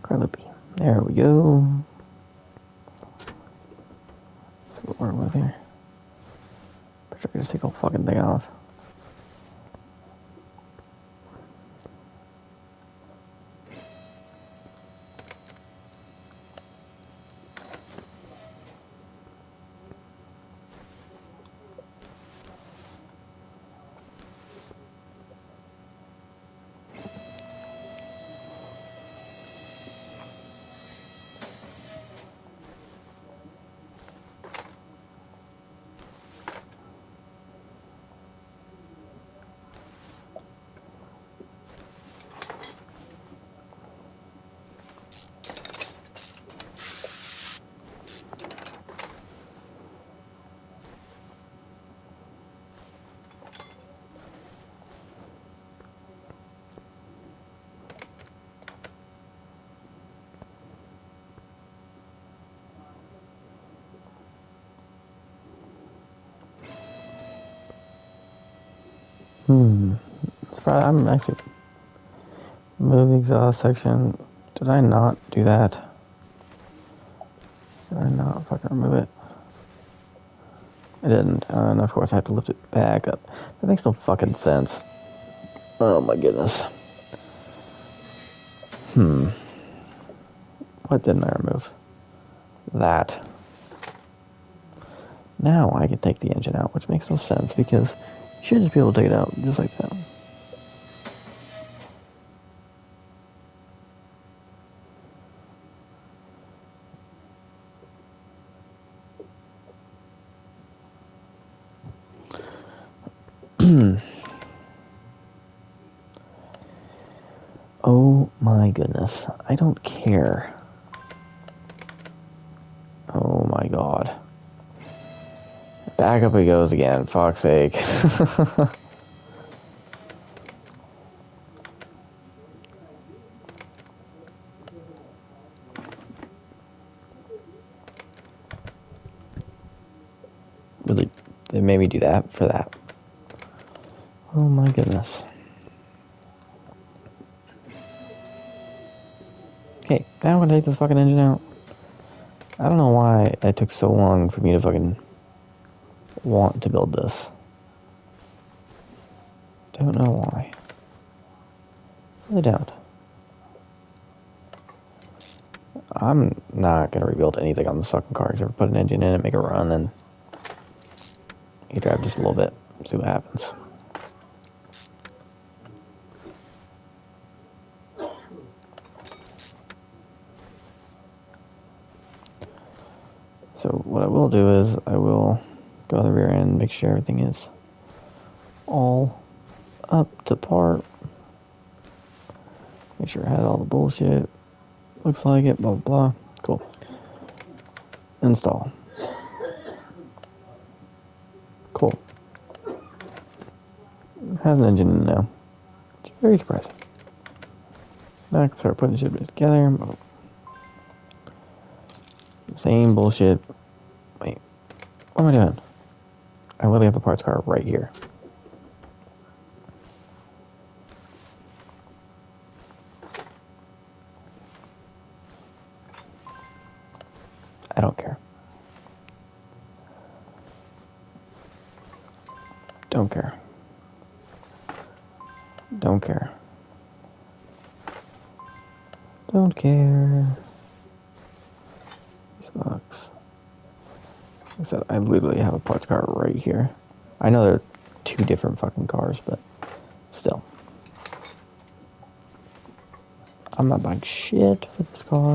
Car lift B. There we go. See what word was here. Pretty sure I just take the whole fucking thing off. I'm actually move the exhaust section. Did I not do that? Did I not fucking remove it? I didn't. And of course I have to lift it back up. That makes no fucking sense. Oh my goodness. What didn't I remove? That. Now I can take the engine out, which makes no sense because you should just be able to take it out just like that. Oh my goodness. I don't care. Oh my god. Back up he goes again, fuck's sake. Really, they made me do that for that. Oh my goodness. Okay, now I'm gonna take this fucking engine out. I don't know why it took so long for me to fucking want to build this. Don't know why. Really don't. I'm not gonna rebuild anything on this fucking car except for put an engine in it, make it run, and you drive just a little bit, see what happens. So what I will do is I will go to the rear end, make sure everything is all up to par. Make sure it has all the bullshit. Looks like it, blah blah blah. Cool. Install. Cool. Has an engine in now. It's very surprising. Now I can start putting shit together. Same bullshit. Wait. What am I doing? I literally have a parts car right here. I don't care. Don't care. Don't care. Don't care. Sucks. Like I said, I literally have a parts car right here. I know they're two different fucking cars, but still. I'm not buying shit for this car.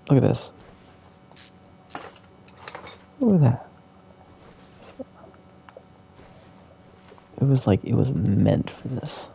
Look at this. Look at that. It was like it was meant for this.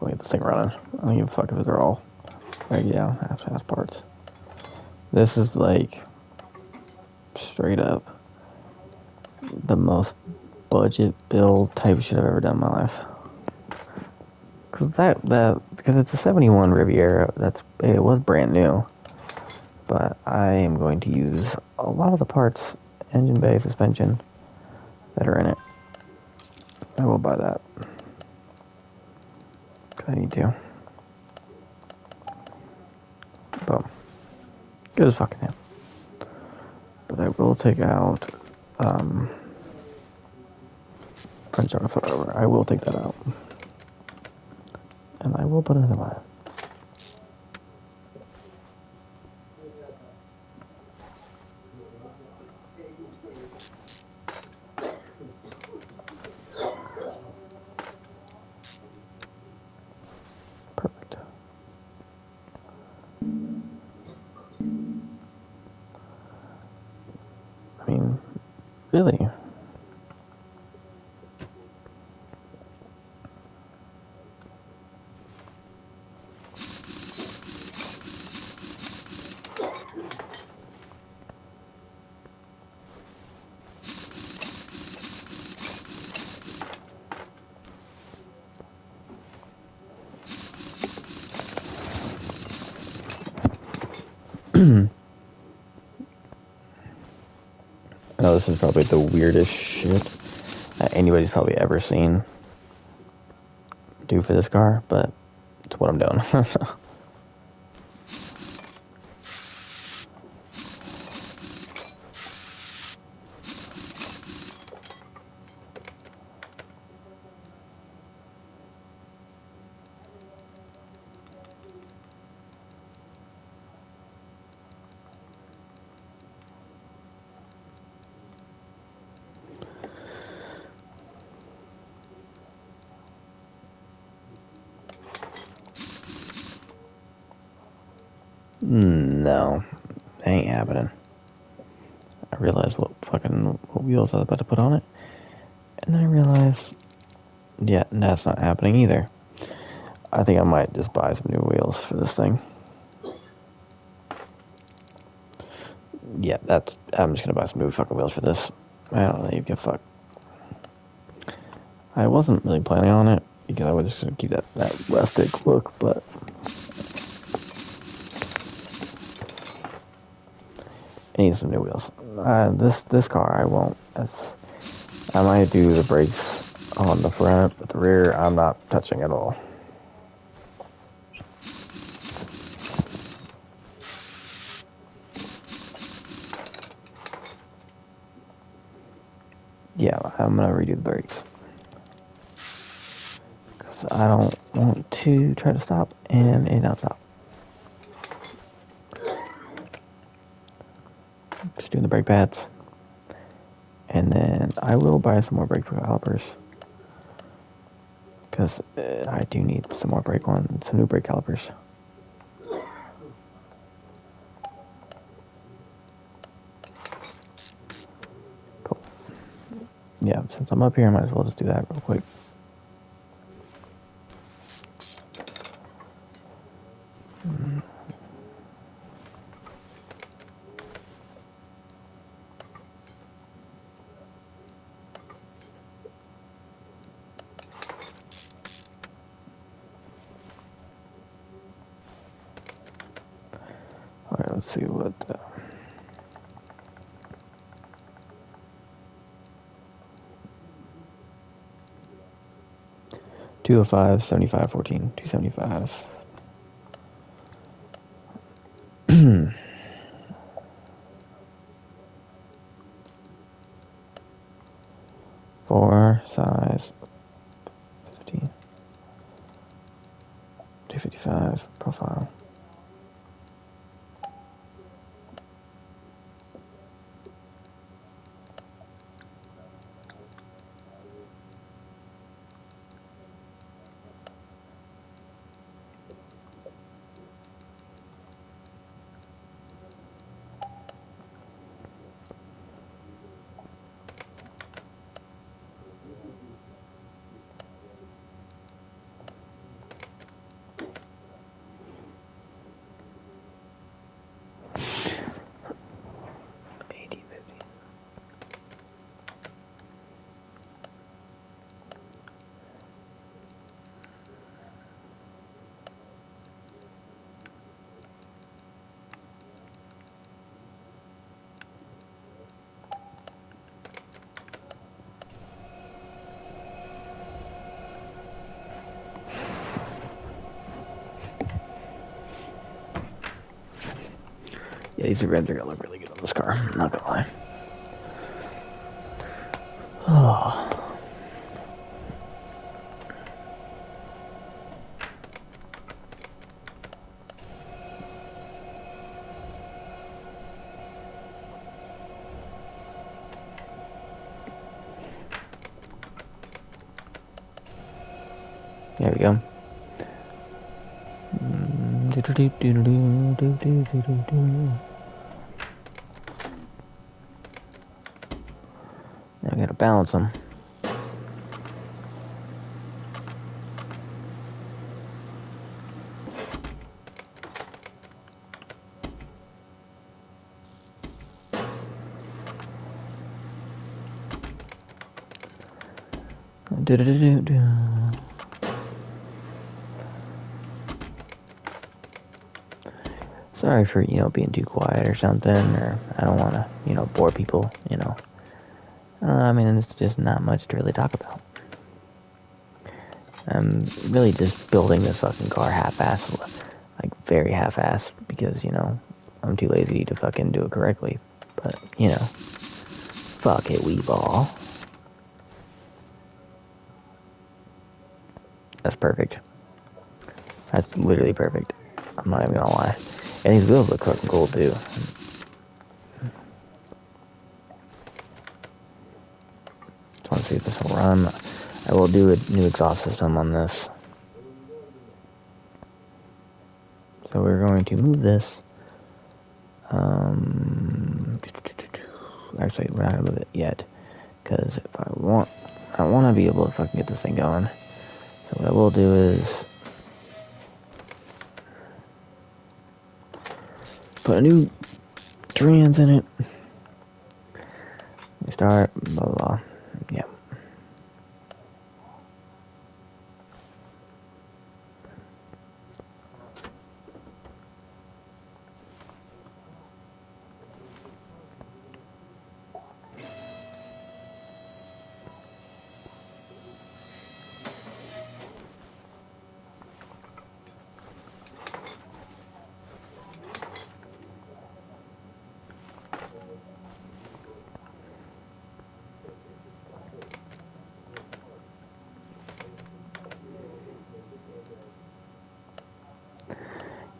Let me get this thing running. I don't give a fuck if they're all right, yeah, half parts. This is like straight up the most budget build type shit I've ever done in my life. Because it's a 71 Riviera. It was brand new, but I am going to use a lot of the parts, engine bay, suspension, that are in it. I will buy that. I need to. Boom. Good as fucking hell. But I will take out, I will take that out. And I will put another one in. Really? I know this is probably the weirdest shit that anybody's probably ever seen do for this car, but it's what I'm doing. No, ain't happening. I realized what wheels I was about to put on it, and then I realized, yeah, that's not happening either. I think I might just buy some new wheels for this thing. Yeah, I'm just gonna buy some new fucking wheels for this. I don't really give a fuck. I wasn't really planning on it because I was just gonna keep that rustic look, but I need some new wheels. This car I won't. I might do the brakes on the front, but the rear I'm not touching at all. Yeah, I'm gonna redo the brakes. Because I don't want to try to stop and it not stop. Just doing the brake pads. And then I will buy some more brake calipers. Because I do need some more some new brake calipers. Cool. Yeah, since I'm up here, I might as well just do that real quick. Alright, let's see what... 205, 75, 14, 275. Four, size, 50, 255, profile. Yeah, these rims are gonna look really good on this car. I'm not gonna lie. Oh. There we go. balance them. Sorry for, being too quiet or something, or I don't want to, bore people, I don't know, I mean, it's just not much to really talk about. I'm really just building this fucking car half-ass, like, very half-ass, because, I'm too lazy to fucking do it correctly. But, fuck it, Weeball. That's perfect. That's literally perfect. I'm not even gonna lie. And these wheels look fucking cool, too. Just want to see if this will run. I will do a new exhaust system on this. So we're going to move this. Actually, we're not going to move it yet. Because if I want to be able to fucking get this thing going. So what I will do is put a new trans in it. Start, blah, blah, blah. Yeah.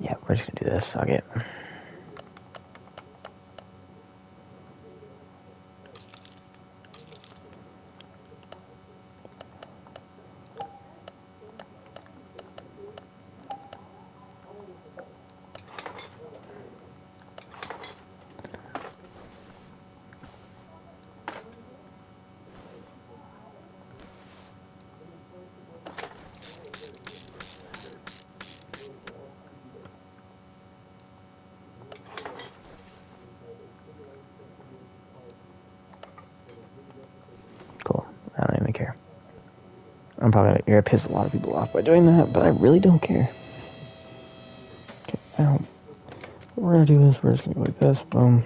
Yeah, we're just gonna do this. Okay. Cool. I don't even care. I'm probably gonna piss a lot of people off by doing that, but I really don't care. Okay, now what we're gonna do is we're just gonna go like this. Boom.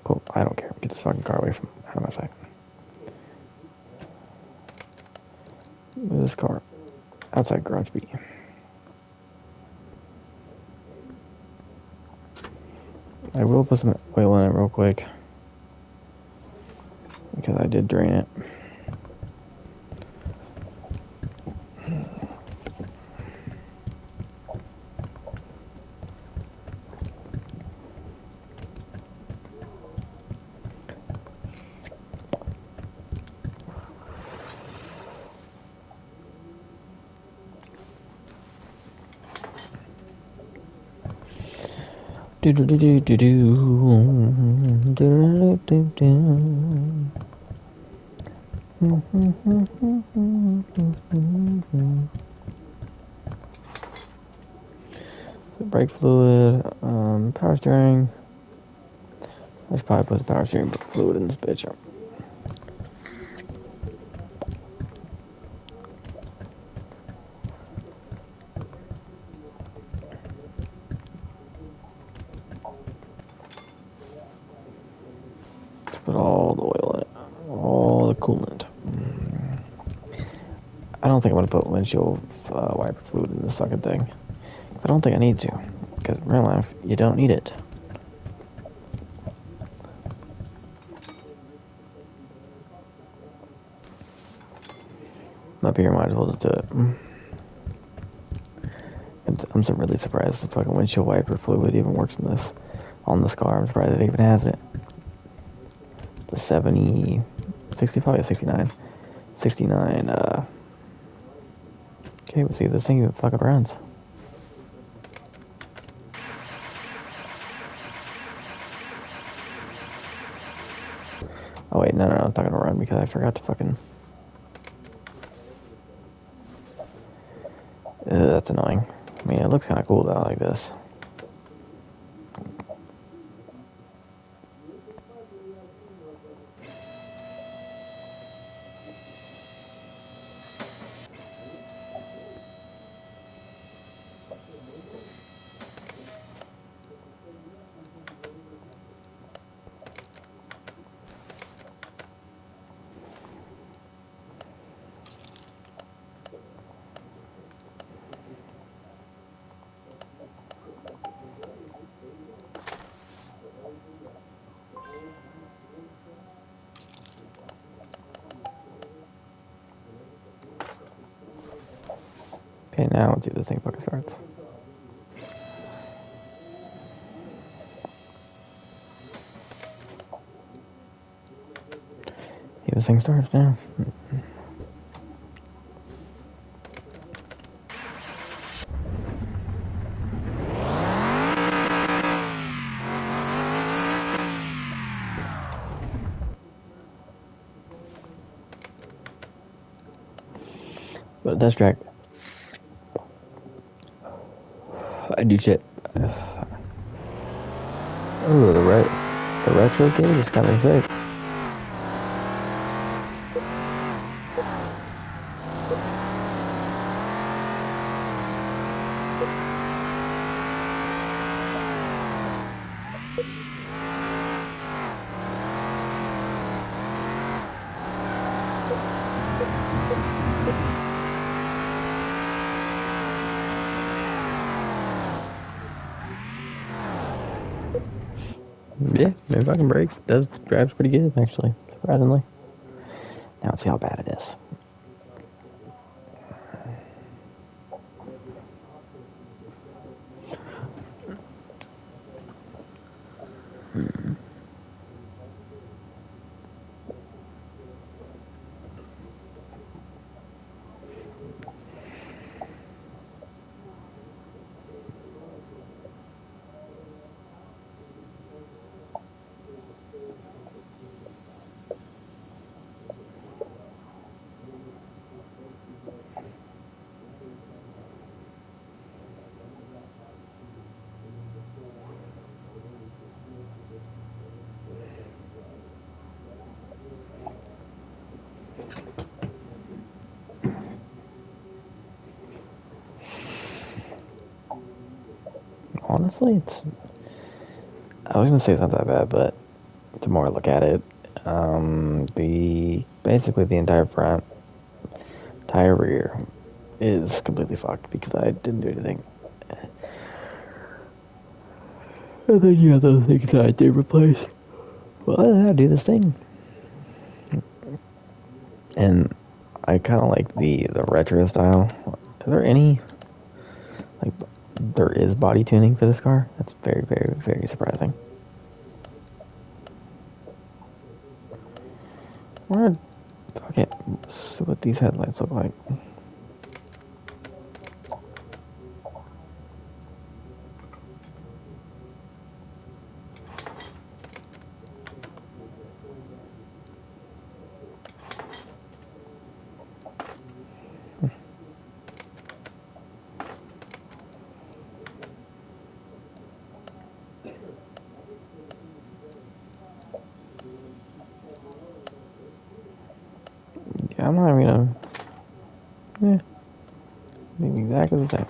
Cool. I don't care. Get this fucking car away from out of my sight. Move this car outside garage B. I will put some oil in it real quick because I did drain it. Do do do do do do do do do. Brake fluid, power steering. I should probably put the power steering fluid in this bitch. Put all the oil in it, all the coolant. I don't think I'm gonna put windshield wiper fluid in this fucking thing. I don't think I need to, because in real life you don't need it. Up here, might as well just do it. I'm so really surprised the fucking windshield wiper fluid even works in this on this car. I'm surprised it even has it. The 70, 60, probably a 69. 69, okay, we'll see if this thing even fucking runs. Oh wait, no, it's not gonna run because I forgot to fucking... that's annoying. I mean, it looks kind of cool though, like this. Okay, now let's see if this thing fucking starts. See if this thing starts now. But that's track. I do shit. Oh, the retro gauge is kind of sick. Yeah, maybe fucking brakes. Does drives pretty good actually, surprisingly. Now let's see how bad it is. Honestly, I was gonna say it's not that bad, but the more I look at it, basically the entire front, entire rear is completely fucked because I didn't do anything. And then you have those things that I did replace. Well, I do this thing. And I kind of like the retro style. Is there any, like, there is body tuning for this car? That's very, very, very surprising. What? Fuck it. See what these headlights look like. Yeah, I'm not even gonna. Yeah, maybe exactly the same.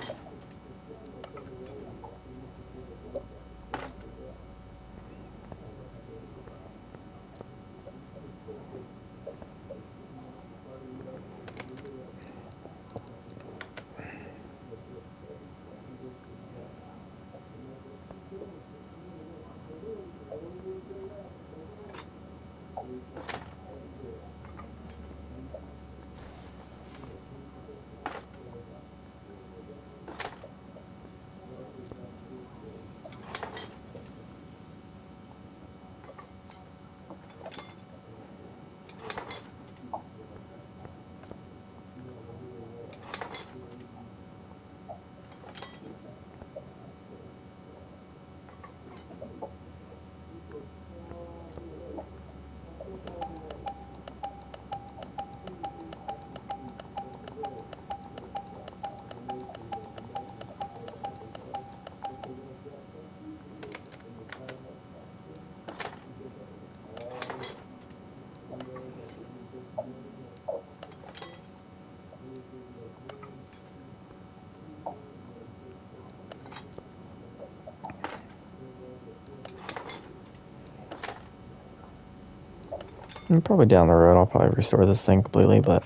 And probably down the road I'll probably restore this thing completely, but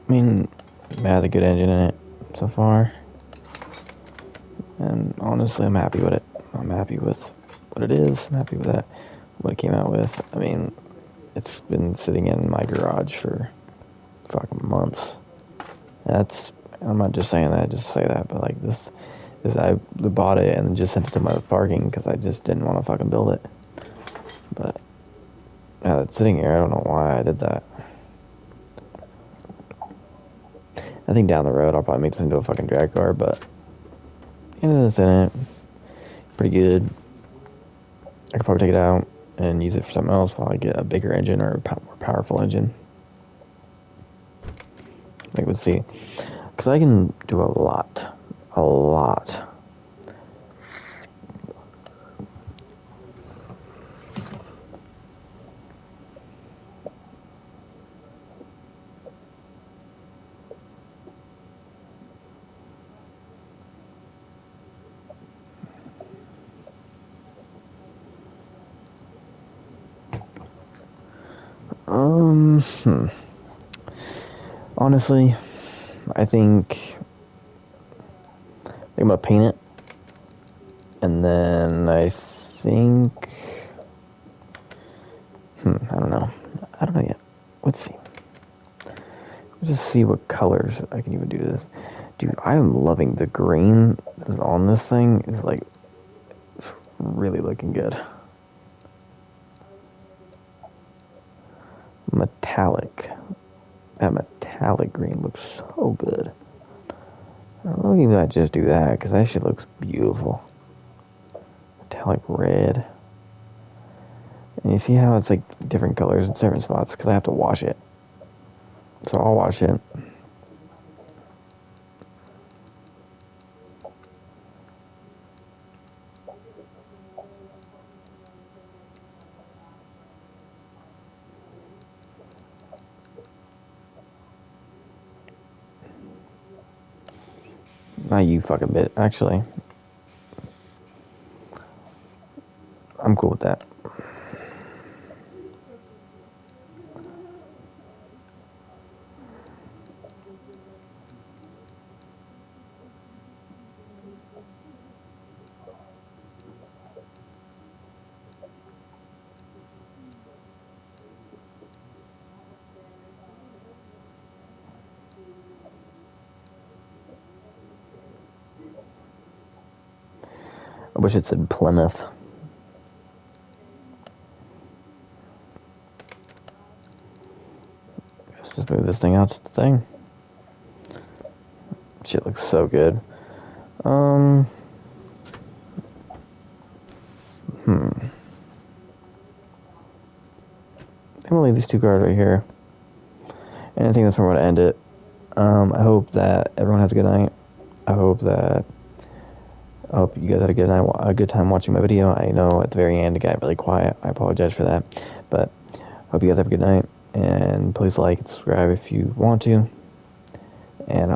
I mean, it has a good engine in it so far. And honestly, I'm happy with it. I'm happy with what it is. I'm happy with that, what it came out with. I mean, it's been sitting in my garage for fucking months. I'm not just saying that just to say that, but like this is, I bought it and just sent it to my parking because I just didn't want to fucking build it. But now that it's sitting here, I don't know why I did that. I think down the road I'll probably make this into a fucking drag car, but it's in it. Pretty good. I could probably take it out and use it for something else while I get a bigger engine or a more powerful engine. Like, let's see. Because I can do a lot. A lot. Honestly, I think I'm gonna paint it, and then I think, I don't know yet. Let's see. Let's just see what colors I can even do this. Dude, I am loving the green that is on this thing. It's like, it's really looking good. Metallic. That metallic green looks so good. I don't know if I might just do that, because that shit looks beautiful. Metallic red. And you see how it's like different colors in certain spots, because I have to wash it. So I'll wash it. Not you fucking bit, actually. I'm cool with that. I wish it said Plymouth. Let's just move this thing out to the thing. Shit looks so good. I'm gonna leave these two cars right here. And I think that's where I'm gonna end it. I hope that everyone has a good night. I hope you guys had a good time watching my video. I know at the very end it got really quiet. I apologize for that. But hope you guys have a good night. And please like and subscribe if you want to. And